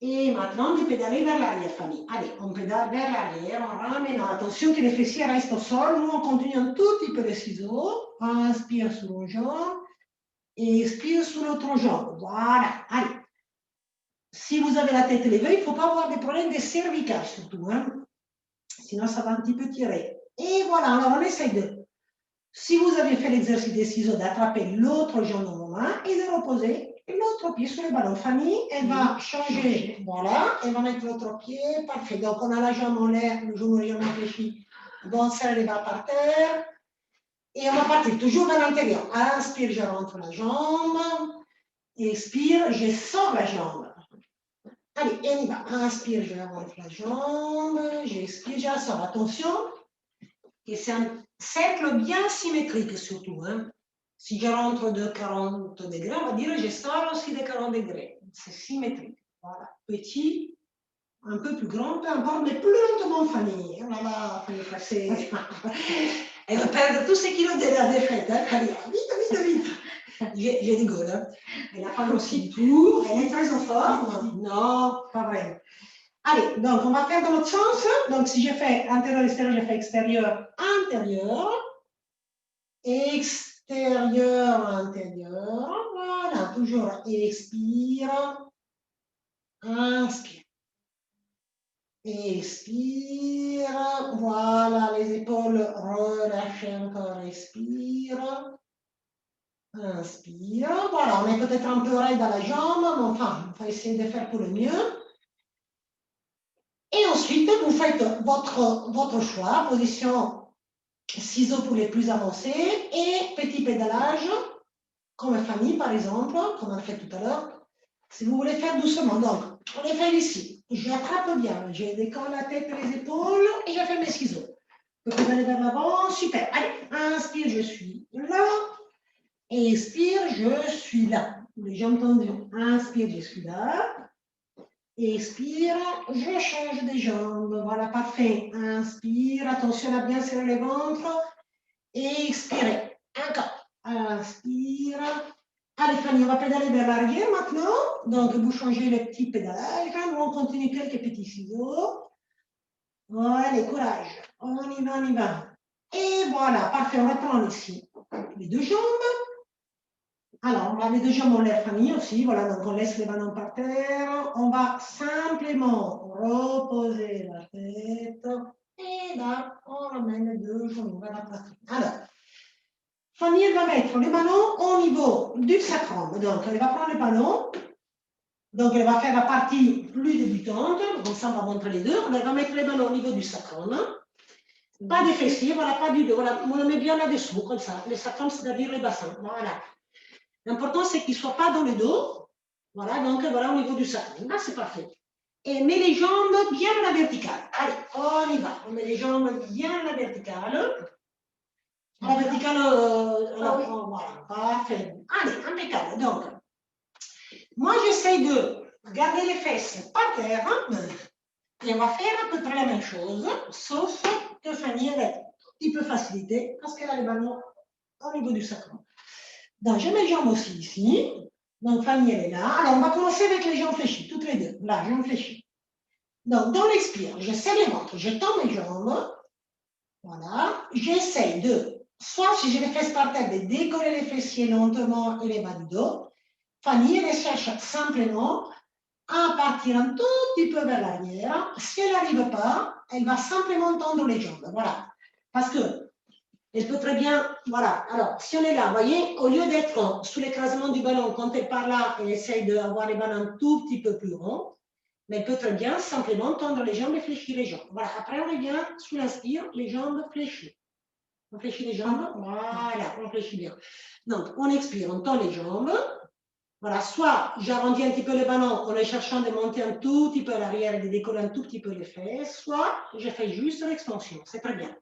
Et maintenant, de pédaler vers l'arrière, Fanny. Allez, on pédale vers l'arrière, on ramène. Attention que les fessiers restent au sol. Nous, on continue un tout petit peu de ciseaux. Inspire sur une jambe et expire sur l'autre jambe. Voilà, allez. Si vous avez la tête levée, il ne faut pas avoir des problèmes de cervical surtout. Hein. Sinon, ça va un petit peu tirer. Et voilà, alors on essaye de... Si vous avez fait l'exercice des ciseaux, d'attraper l'autre jambe dans vos mains et de reposer l'autre pied sur le ballon. Fanny, elle va changer. Voilà, elle va mettre l'autre pied. Parfait. Donc, on a la jambe en l'air, le genou légèrement fléchi. On serre les bras par terre. Et on va partir toujours vers l'intérieur. Inspire, je rentre la jambe. Expire, je sors la jambe. Allez, on y va. Inspire, je rentre la jambe. J'expire, je la sors. Attention. Et c'est un cercle bien symétrique surtout. Hein. Si je rentre de 40 degrés, on va dire je sors aussi de 40 degrés. C'est symétrique. Voilà. Petit, un peu plus grand, peu importe, mais plus lentement, Fanny. Voilà, Fanny passer. Elle va perdre tous ses kilos de la défaite. Hein, Fanny. Vite, vite, vite. Je rigole. Hein. Elle a pas aussi tout. Elle est très en forme. Non, pas vrai. Allez, donc on va faire dans l'autre sens. Donc si je fais intérieur, extérieur, je fais extérieur, intérieur. Extérieur, intérieur. Voilà, toujours expire. Inspire. Expire. Voilà, les épaules relâchez encore. Expire. Inspire. Voilà, on est peut-être un peu raide à la jambe, mais enfin, on va essayer de faire pour le mieux. Et ensuite, ensuite, vous faites votre choix, position ciseaux pour les plus avancés et petit pédalage, comme Fanny par exemple, comme on a fait tout à l'heure. Si vous voulez faire doucement, donc on les fait ici. J'attrape bien, je décolle la tête et les épaules et je fais mes ciseaux. Vous pouvez aller vers l'avant, super. Allez, inspire, je suis là. Expire, je suis là. Les jambes tendues. Inspire, je suis là. Expire, je change de jambe. Voilà, parfait. Inspire, attention à bien serrer le ventre. Expirez. Encore. Inspire. Allez, Fanny, on va pédaler vers l'arrière maintenant. Donc, vous changez le petit pédalage. On continue quelques petits ciseaux. Allez, courage. On y va, on y va. Et voilà, parfait. On reprend ici les deux jambes. Alors, on a les deux jambes en l'air, Fanny aussi. Voilà, donc on laisse les ballons par terre. On va simplement reposer la tête. Et là, on ramène les deux jambes vers la poitrine. Alors, Fanny, elle va mettre les ballons au niveau du sacrum. Donc, elle va prendre les ballons. Donc, elle va faire la partie plus débutante. Comme ça, on va montrer les deux. Elle va mettre les ballons au niveau du sacrum. Pas des fessiers, voilà, pas du dos. Voilà, on le met bien là-dessous, comme ça. Le sacrum, c'est-à-dire les bassins. Voilà. L'important, c'est qu'il ne soit pas dans le dos. Voilà, donc voilà au niveau du sacrum. Là, c'est parfait. Et met les jambes bien à la verticale. Allez, on y va. On met les jambes bien à la verticale. À la verticale, voilà, parfait. Allez, impeccable. Donc, moi, j'essaye de garder les fesses par terre. Et on va faire à peu près la même chose, sauf que Fanny, elle est un petit peu facilitée parce qu'elle a les ballons au niveau du sacrum. Donc, je mets les jambes aussi ici. Donc, Fanny, elle est là. Alors, on va commencer avec les jambes fléchies, toutes les deux. Là, jambes fléchies. Donc, dans l'expire, je serre les ventres, je tends mes jambes. Voilà. J'essaye de, soit si j'ai les fesses par terre, de décoller les fessiers lentement et les bas du dos. Fanny, elle cherche simplement à partir un tout petit peu vers l'arrière. Si elle n'arrive pas, elle va simplement tendre les jambes. Voilà. Parce que elle peut très bien, voilà. Alors, si on est là, vous voyez, au lieu d'être sous l'écrasement du ballon, quand elle part là, elle essaye d'avoir les ballons un tout petit peu plus ronds, mais elle peut très bien simplement tendre les jambes et fléchir les jambes. Voilà. Après, on revient sous l'inspire, les jambes fléchies. On fléchit les jambes, voilà, on fléchit bien. Donc, on expire, on tend les jambes. Voilà, soit j'arrondis un petit peu le ballon en les cherchant de monter un tout petit peu à l'arrière et de décoller un tout petit peu les fesses, soit je fais juste l'extension, c'est très bien.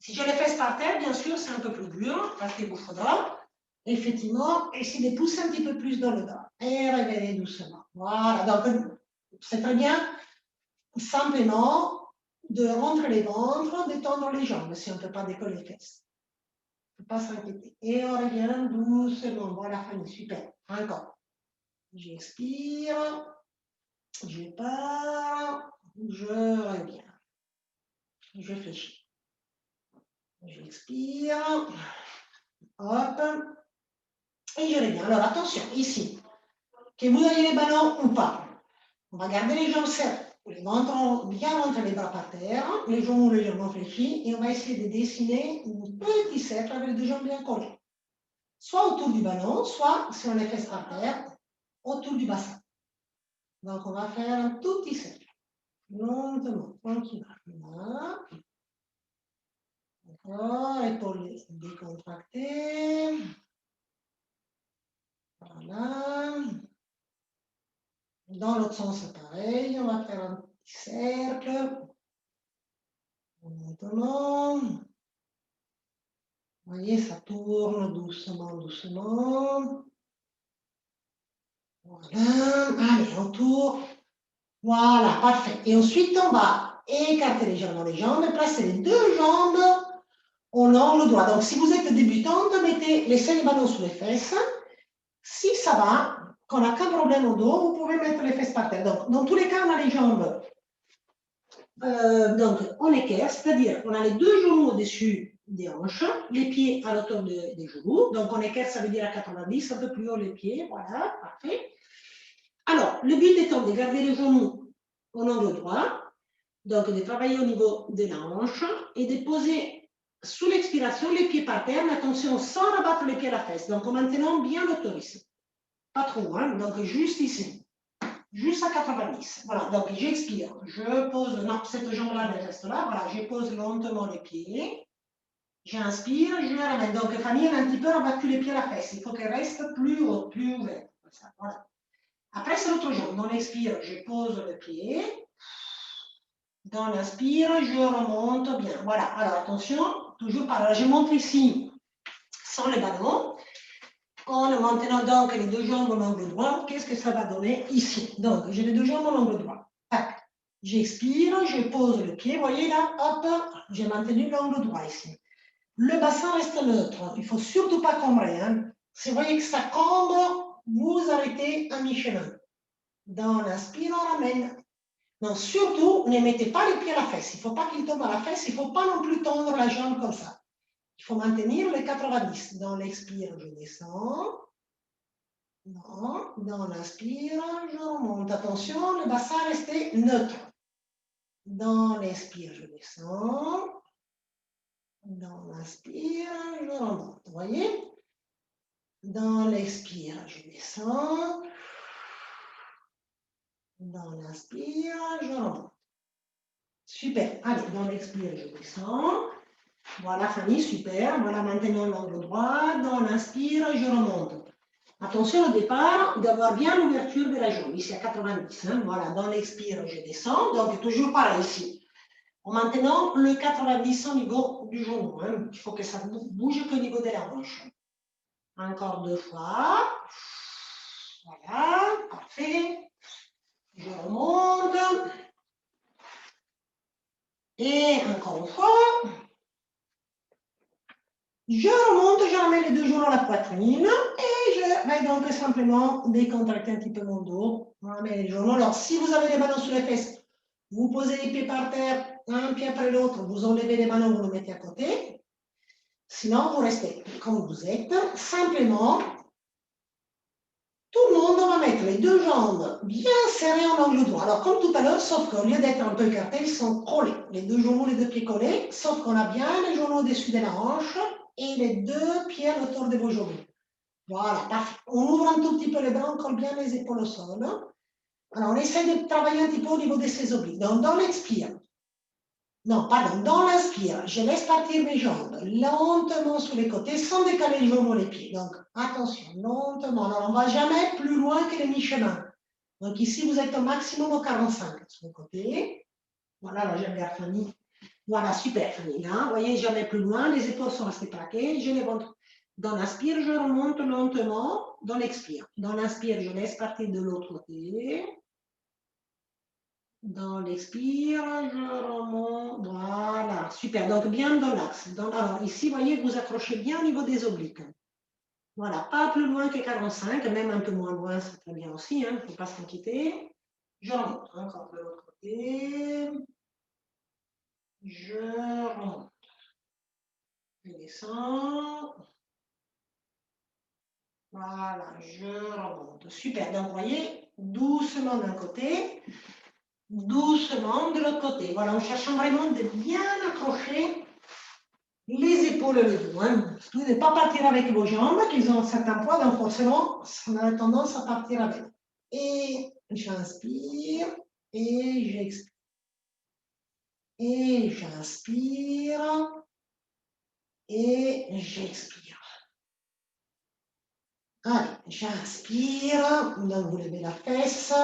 Si je les fesses par terre, bien sûr, c'est un peu plus dur, parce qu'il vous faudra, effectivement, essayer de pousser un petit peu plus dans le bas et révéler doucement. Voilà, donc c'est très bien, simplement, de rentrer les ventres, de tendre les jambes, si on ne peut pas décoller les fesses. Il ne faut pas s'inquiéter. Et on revient doucement. Voilà, Fanny, super. Encore. J'expire, je pars, je reviens. Je fléchis. J'expire, hop, et je reviens. Alors attention, ici, que vous ayez les ballons ou pas, on va garder les jambes serrées. Les ventres, bien rentrer les bras par terre, les jambes légèrement fléchis, et on va essayer de dessiner un petit cercle avec les deux jambes bien collées. Soit autour du ballon, soit, si on les fait par terre, autour du bassin. Donc, on va faire un tout petit cercle. Lentement, tranquillement. Voilà. D'accord, épaules décontractées. Voilà. Dans l'autre sens, c'est pareil. On va faire un petit cercle. Lentement. Vous voyez, ça tourne doucement, doucement. Voilà. Allez, on tourne. Voilà, parfait. Et ensuite, on va écarter légèrement les jambes et placer les deux jambes au long le doigt. Donc, si vous êtes débutante, laissez les ballons sous les fesses. Si ça va, qu'on n'a qu'un problème au dos, vous pouvez mettre les fesses par terre. Donc, dans tous les cas, on a les jambes donc en équerre, c'est-à-dire on a les deux genoux au-dessus des hanches, les pieds à l'auteur des genoux. Donc, en équerre, ça veut dire à 90, un peu plus haut les pieds. Voilà, parfait. Alors, le but étant de garder les genoux en angle droit, donc de travailler au niveau de la hanche et de poser sous l'expiration les pieds par terre, mais attention sans rabattre les pieds à la fesse. Donc en maintenant bien l'autorisme. Pas trop, hein, donc juste ici. Juste jusqu'à 90. Voilà, donc j'expire. Je pose, non, cette jambe-là, elle reste là. Voilà, je pose lentement les pieds. J'inspire, je ramène. Donc, Fanny, elle a un petit peu rabattu les pieds à la fesse. Il faut qu'elle reste plus haute, plus ouverte. Voilà. Après, c'est l'autre jambe. Dans l'expire, je pose le pied. Dans l'inspire, je remonte bien. Voilà. Alors, attention, toujours par là. Je monte ici sans les ballons. En maintenant donc les deux jambes au angle droit, qu'est-ce que ça va donner ici? Donc, j'ai les deux jambes au angle droit. Tac. J'expire, je pose le pied. Vous voyez là, hop, j'ai maintenu l'angle droit ici. Le bassin reste neutre. Il ne faut surtout pas combrer. Hein. Si vous voyez que ça combre, vous arrêtez à mi-chemin. Dans l'inspire, on ramène. Donc, surtout, ne mettez pas les pieds à la fesse. Il ne faut pas qu'ils tombent à la fesse. Il ne faut pas non plus tendre la jambe comme ça. Il faut maintenir les 90. Dans l'expire, je descends. Non. Dans l'inspire, je remonte. Attention, le bassin restait neutre. Dans l'expire, je descends. Dans l'inspire, je remonte. Vous voyez? Dans l'expire, je descends. Dans l'inspire, je remonte. Super. Allez, dans l'expire, je descends. Voilà, Fanny, super. Voilà, maintenant l'angle droit. Dans l'inspire, je remonte. Attention au départ d'avoir bien l'ouverture de la jambe. Ici à 90. Hein. Voilà, dans l'expire, je descends. Donc, toujours pareil ici. Maintenant, le 90 au niveau du genou. Hein. Il faut que ça bouge qu'au niveau de la hanche. Encore deux fois. Voilà, parfait. Je remonte. Et encore une fois. Je remonte, je ramène les deux genoux à la poitrine. Et je vais donc simplement décontracter un petit peu mon dos. On ramène les genoux. Alors, si vous avez les ballons sur les fesses, vous posez les pieds par terre, un pied après l'autre, vous enlevez les ballons, vous les mettez à côté. Sinon, vous restez comme vous êtes. Simplement, tout le monde va mettre les deux jambes bien serrées en angle droit. Alors, comme tout à l'heure, sauf qu'au lieu d'être un peu écartés, ils sont collés. Les deux genoux, les deux pieds collés, sauf qu'on a bien les genoux au-dessus de la hanche et les deux pieds autour de vos genoux. Voilà, parfait. On ouvre un tout petit peu les bras, on colle bien les épaules au sol. Alors, on essaie de travailler un petit peu au niveau de ses obliques. Donc, dans l'expire, non, pardon, dans l'inspire, je laisse partir mes jambes lentement sur les côtés sans décaler les jambes ou les pieds. Donc, attention, lentement. Alors, on ne va jamais plus loin que les mi-chemin. Donc, ici, vous êtes au maximum au 45 sur le côté. Voilà, là, j'aime bien Fanny. Voilà, super Fanny. Là, vous voyez, jamais plus loin. Les épaules sont restées plaquées. Je les montre. Dans l'inspire, je remonte lentement. Dans l'expire. Dans l'inspire, je laisse partir de l'autre côté. Dans l'expire, je remonte. Voilà, super. Donc, bien dans l'axe. Alors, ici, vous voyez, vous accrochez bien au niveau des obliques. Voilà, pas plus loin que 45, même un peu moins loin, c'est très bien aussi. Il ne faut pas s'inquiéter. Je remonte. Encore de l'autre côté. Je remonte. Je descends. Voilà, je remonte. Super. Donc, vous voyez, doucement d'un côté. Doucement de l'autre côté. Voilà, en cherchant vraiment de bien accrocher les épaules et le dos. Hein. Surtout ne pas partir avec vos jambes, qui ont un certain poids, donc forcément, on a tendance à partir avec. Et j'inspire, et j'expire. Et j'inspire, et j'expire. Allez, j'inspire, donc vous levez la fesse.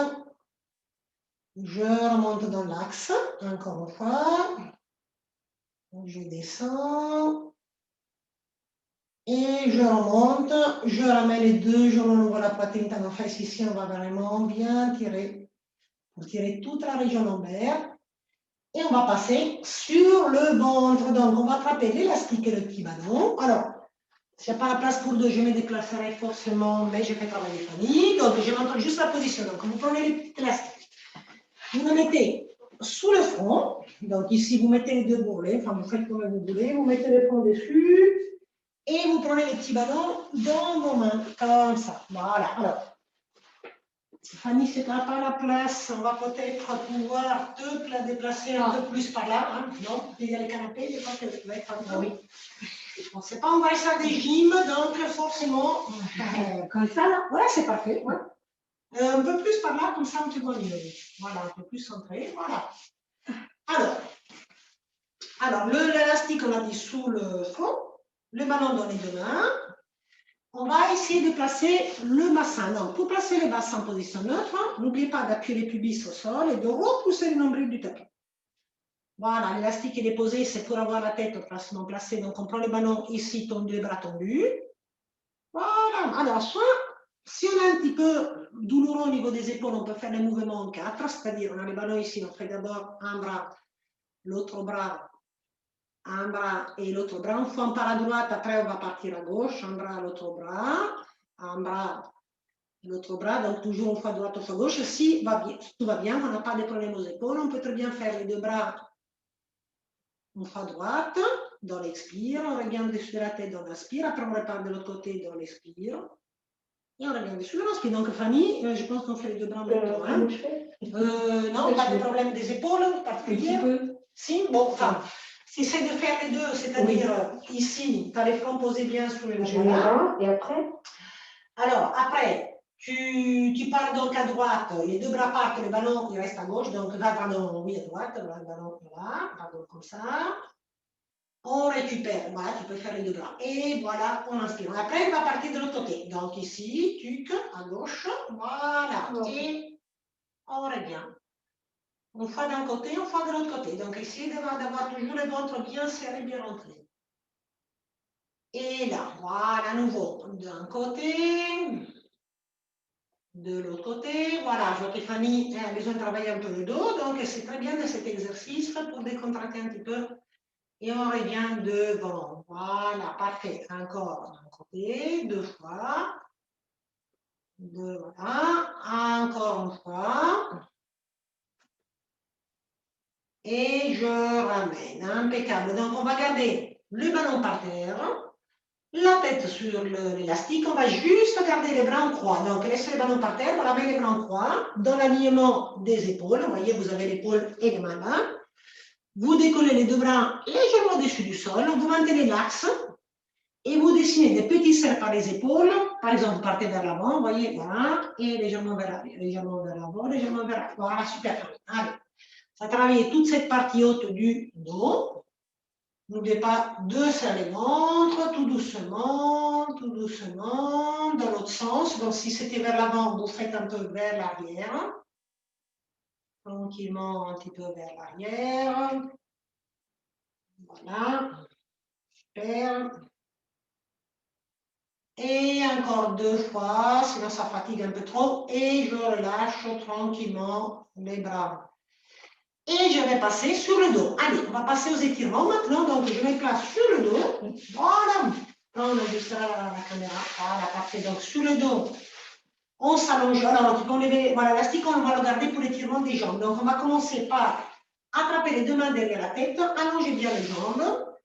Je remonte dans l'axe, encore une fois. Je descends. Et je remonte. Je ramène les deux genoux au niveau de la poitrine. En fait, ici, on va vraiment bien tirer. Pour tirer toute la région lombaire. Et on va passer sur le ventre. Donc, on va attraper l'élastique et le petit ballon. Alors, s'il n'y a pas la place pour deux, je me déplacerai forcément, mais je fais travailler Fanny. Donc, je montre juste la position. Donc, vous prenez le petit élastique. Vous le mettez sous le front. Donc, ici, vous mettez les deux bourrelets. Enfin, vous faites comme vous voulez. Vous mettez le front dessus. Et vous prenez les petits ballons dans vos mains. Comme ça. Voilà. Alors, Fanny, si tu n'as pas la place, on va peut-être pouvoir te la déplacer un peu plus par là. Hein. Non, il y a les canapés, je crois que tu vas être un peu. Oui. On ne sait pas, on va aller faire des gyms, donc forcément. Comme ça, là? Voilà, c'est parfait. Ouais. Un peu plus par là, comme ça on te voit mieux. Voilà, un peu plus centré, voilà. Alors l'élastique, on l'a dit sous le front, le ballon dans les deux mains. On va essayer de placer le bassin. Donc, pour placer le bassin en position neutre, n'oubliez pas d'appuyer les pubis au sol et de repousser le nombril du tapis. Voilà, l'élastique est déposé, c'est pour avoir la tête placement placée. Donc, on prend le ballon ici, tendu, les bras tendus. Voilà. Alors, soit, si on est un petit peu douloureux au niveau des épaules, on peut faire le mouvement en 4, c'est-à-dire on a le ballon ici, on fait d'abord un bras, l'autre bras, un bras et l'autre bras. On fait un pas à droite, après on va partir à gauche, un bras, l'autre bras, un bras, l'autre bras, donc toujours une fois droite, une fois gauche. Si tout va bien, on n'a pas de problème aux épaules, on peut très bien faire les deux bras une fois droite, dans l'expire, on revient dessus de la tête dans l'inspire, après on repart de l'autre côté dans l'expire, et on revient dessus dans l'inspire. Donc Fanny, je pense qu'on fait les deux bras en même temps. Hein. Non, pas de problème des épaules particulier. Si, bon, enfin, si c'est de faire les deux, c'est-à-dire ici, tu as les flancs posés bien sur les bras. Et après? Alors, après, tu pars donc à droite, les deux bras partent, le ballon il reste à gauche, donc là, pardon, oui, à droite, le ballon là, pardon, comme ça. On récupère, voilà, tu peux faire les deux bras. Et voilà, on inspire. Après, on va partir de l'autre côté. Donc ici, tuc, à gauche, voilà. Et on revient. Une fois d'un côté, une fois de l'autre côté. Donc essayez d'avoir toujours le ventre bien serré, bien rentré. Et là, voilà, à nouveau, d'un côté, de l'autre côté. Voilà, je vois que Fanny a besoin de travailler un peu le dos, donc c'est très bien de cet exercice pour décontracter un petit peu. Et on revient devant. Voilà, parfait. Encore d'un côté, deux fois. Voilà, encore une fois. Et je ramène. Impeccable. Donc, on va garder le ballon par terre. La tête sur l'élastique, on va juste garder les bras en croix. Donc, laissez le ballon par terre, on met les bras en croix, dans l'alignement des épaules. Vous voyez, vous avez l'épaule et les mains là. Vous décollez les deux bras légèrement au-dessus du sol, vous maintenez l'axe et vous dessinez des petits cercles par les épaules. Par exemple, vous partez vers l'avant, vous voyez, voilà, et légèrement vers l'arrière, légèrement vers l'avant, légèrement vers l'arrière. Voilà, super. Allez, ça travaille toute cette partie haute du dos. N'oubliez pas de serrer le ventre, tout doucement, dans l'autre sens. Donc, si c'était vers l'avant, vous faites un peu vers l'arrière. Tranquillement, un petit peu vers l'arrière. Voilà. Super. Et encore deux fois, sinon ça fatigue un peu trop. Et je relâche tranquillement les bras. Et je vais passer sur le dos. Allez, on va passer aux étirements maintenant. Donc, je me place sur le dos. Voilà. On ajustera la caméra. Voilà, parfait. Donc, sur le dos, on s'allonge. Alors, voilà, l'élastique, on va le garder pour l'étirement des jambes. Donc, on va commencer par attraper les deux mains derrière la tête, allonger bien les jambes,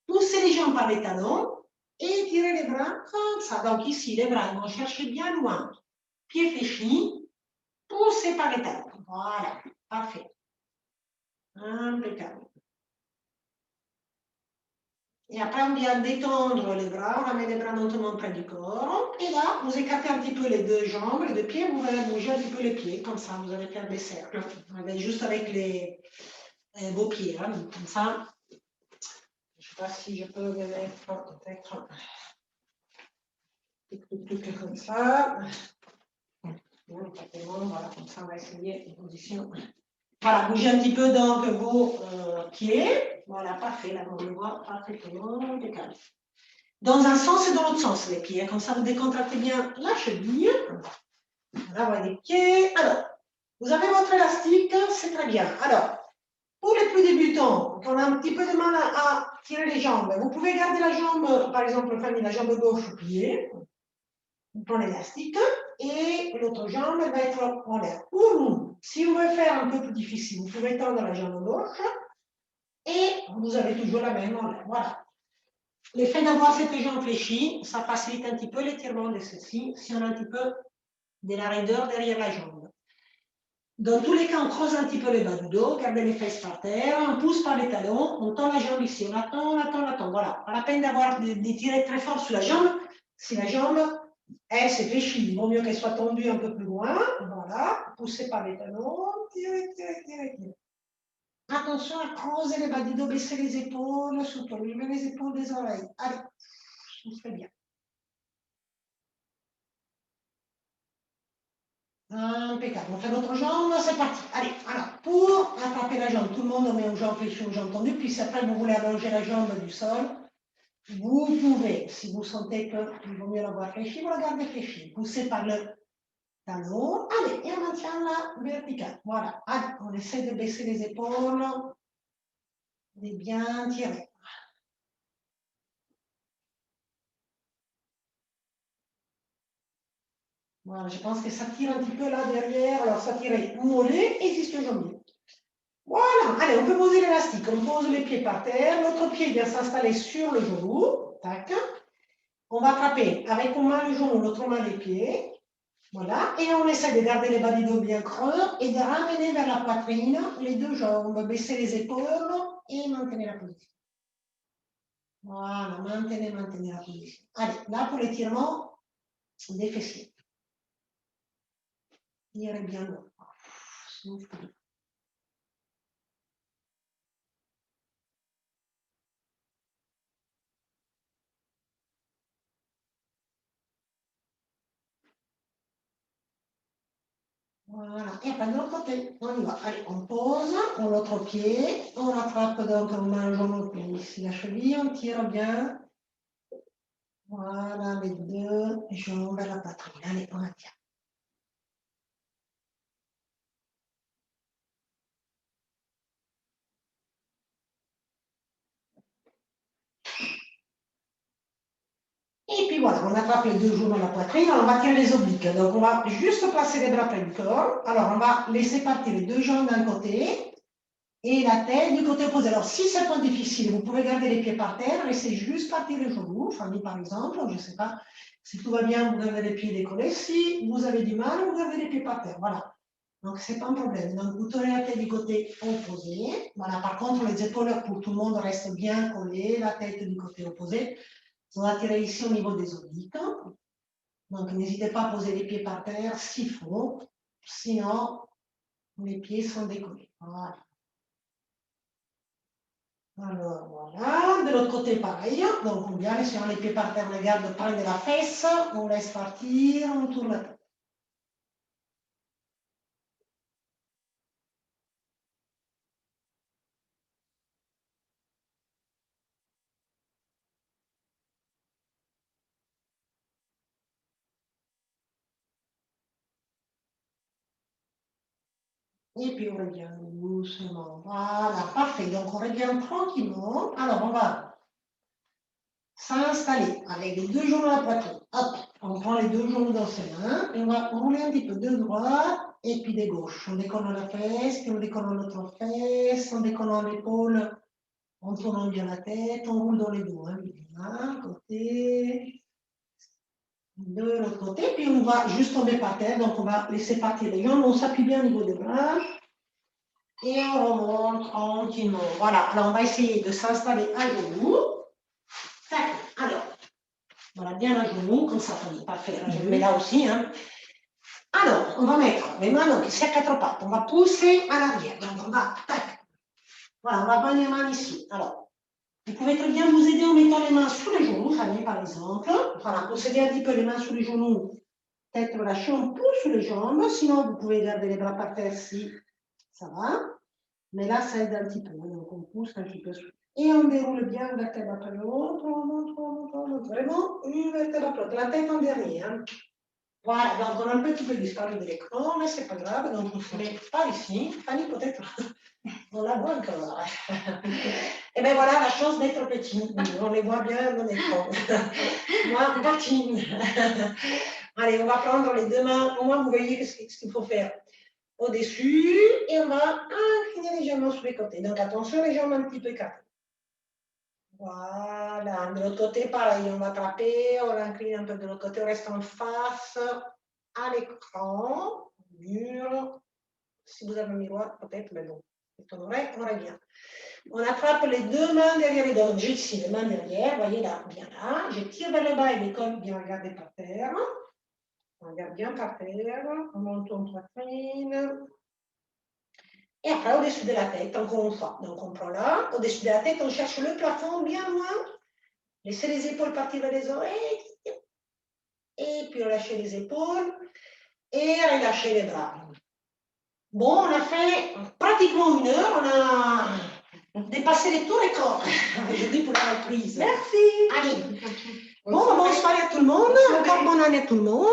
pousser les jambes par les talons et tirer les bras comme ça. Donc, ici, les bras, ils vont chercher bien loin. Pieds fléchis, poussés par les talons. Voilà, parfait. Impeccable. Et après, on vient détendre les bras, on ramène les bras lentement près du corps. Et là, vous écartez un petit peu les deux jambes, les deux pieds, vous allez bouger un petit peu les pieds, comme ça, vous allez faire des cercles. Juste avec vos pieds, hein, comme ça. Je ne sais pas si je peux le mettre peut-être comme ça. Voilà, comme ça, on va essayer une position. Voilà, bougez un petit peu donc vos pieds. Voilà, parfait, là, on le voit parfaitement décalé. Dans un sens et dans l'autre sens, les pieds. Comme ça, vous décontractez bien la cheville. Voilà, voilà les pieds. Alors, vous avez votre élastique, c'est très bien. Alors, pour les plus débutants, quand on a un petit peu de mal à tirer les jambes, vous pouvez garder la jambe, par exemple, la jambe gauche pliée. Vous prenez l'élastique et l'autre jambe va être en l'air. Pour vous, si vous voulez faire un peu plus difficile, vous pouvez tendre la jambe gauche et vous avez toujours la même en l'air. Voilà. L'effet d'avoir cette jambe fléchie, ça facilite un petit peu l'étirement de celle-ci, si on a un petit peu de la raideur derrière la jambe. Dans tous les cas, on creuse un petit peu le bas du dos, gardez les fesses par terre, on pousse par les talons, on tend la jambe ici, on la tend, on la tend, on la tend. Voilà, pas la peine d'étirer très fort sur la jambe, si la jambe Elle s'est fléchie. Il vaut mieux qu'elle soit tendue un peu plus loin. Voilà. Poussez par les talons. Tirez, tirez, tirez, tirez. Attention à creuser les bas du dos, baisser les épaules, soutenez les épaules des oreilles. Allez, soufflez bien. Impeccable. On fait l'autre jambe, c'est parti. Allez, alors, pour attraper la jambe, tout le monde met aux jambes fléchies, aux jambes tendues. Puis si après vous voulez allonger la jambe du sol, vous pouvez. Si vous sentez qu'il vaut mieux l'avoir fléchie, vous la gardez fléchie. Poussez par le talon. Allez, et on maintient la verticale. Voilà. Allez, on essaie de baisser les épaules. Et bien tirer. Voilà, je pense que ça tire un petit peu là derrière. Alors, ça tire mollet et jusqu'au jambier. Voilà, allez, on peut poser l'élastique. On pose les pieds par terre. L'autre pied vient s'installer sur le genou. Tac. On va attraper avec une main le genou, l'autre main les pieds. Voilà. Et on essaie de garder les bas du dos bien creux et de ramener vers la poitrine les deux jambes. Baisser les épaules et maintenir la position. Voilà, maintenez la position. Allez, là pour l'étirement des fessiers. Tirez bien loin. Souffle. Voilà, et après de l'autre côté, on y va. Allez, on pose, on l'autre pied, on attrape donc on met un genou ici la cheville, on tire bien. Voilà, les deux jambes à la poitrine. Allez, on la tient. Et puis voilà, on attrape les deux genoux à la poitrine, on va tirer les obliques. Donc on va juste placer les bras près du corps. Alors on va laisser partir les deux jambes d'un côté et la tête du côté opposé. Alors si c'est pas difficile, vous pouvez garder les pieds par terre, laissez juste partir les genoux. Fanny par exemple, je ne sais pas, si tout va bien, vous gardez les pieds décollés. Si vous avez du mal, vous gardez les pieds par terre. Voilà. Donc ce n'est pas un problème. Donc vous tournez la tête du côté opposé. Voilà. Par contre, les épaules pour tout le monde restent bien collées, la tête du côté opposé. On va tirer ici au niveau des obliques. Donc, n'hésitez pas à poser les pieds par terre s'il faut. Sinon, les pieds sont décollés. Voilà. Alors, voilà. De l'autre côté, pareil. Donc, on vient, si on a les pieds par terre, on les garde près de la fesse. On laisse partir, on tourne la tête. Et puis on revient doucement. Voilà, parfait. Donc on revient tranquillement. Alors on va s'installer avec les deux genoux à la poitrine. Hop, on prend les deux genoux dans ses mains et on va rouler un petit peu de droite et puis de gauche. On décolle la fesse, puis on décolle l'autre fesse, on décolle l'épaule, on tourne bien la tête, on roule dans les dos. Hein, d'un côté, de l'autre côté, puis on va juste tomber par terre. Donc on va laisser partir les jambes, on s'appuie bien au niveau des bras. Et on remonte tranquillement. Voilà, alors on va essayer de s'installer à genoux. Tac, alors, voilà, bien à genoux, comme ça, on n'est pas fait. Je le mets là aussi. Hein. Alors, on va mettre les mains donc ici à quatre pattes. On va pousser à l'arrière. Donc, on va, tac. Voilà, on va prendre les mains ici. Alors, vous pouvez très bien vous aider en mettant les mains sous les genoux, Fanny, par exemple. Voilà, posséder un petit peu les mains sous les genoux. Peut-être lâcher un peu sous les jambes. Sinon, vous pouvez garder les bras par terre si ça va. Mais là, ça aide un petit peu. Donc, on pousse un petit peu. Et on déroule bien une vertèbre après l'autre. On monte. Vraiment, une vertèbre après l'autre. La tête en dernier. Hein. Voilà, donc on a un petit peu disparu de l'écran, mais c'est pas grave. Donc, vous ne par ici. Fanny, peut-être, on la voit encore. Et bien voilà, la chance d'être petit. On les voit bien dans l'écran. Moi, patine. Allez, on va prendre les deux mains. Au moins, vous voyez ce qu'il faut faire. Au-dessus, et on va incliner légèrement sur les côtés. Donc attention, les jambes un petit peu écartées. Voilà, de l'autre côté, pareil, on va attraper, on incline un peu de l'autre côté, on reste en face à l'écran, mur. Si vous avez un miroir, peut-être, mais bon, on revient. On attrape les deux mains derrière les dos. J'ai ici les mains derrière, voyez là, bien là. Je tire vers le bas et les côtes bien regardées par terre. On regarde bien par terre, on monte en poitrine. Et après, au-dessus de la tête, encore une fois. Donc, on prend là, au-dessus de la tête, on cherche le plafond bien loin. Laissez les épaules partir vers les oreilles. Et puis, relâchez les épaules et relâchez les bras. Bon, on a fait pratiquement 1 heure. On a dépassé tous les corps. Je dis pour la reprise. Merci. Allez. Bon, bonne soirée à tout le monde. Encore bonne année à tout le monde.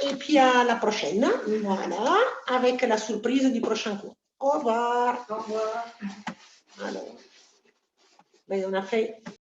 Et puis à la prochaine. Voilà. Avec la surprise du prochain cours. Au revoir. Au revoir. Alors, ben, on a fait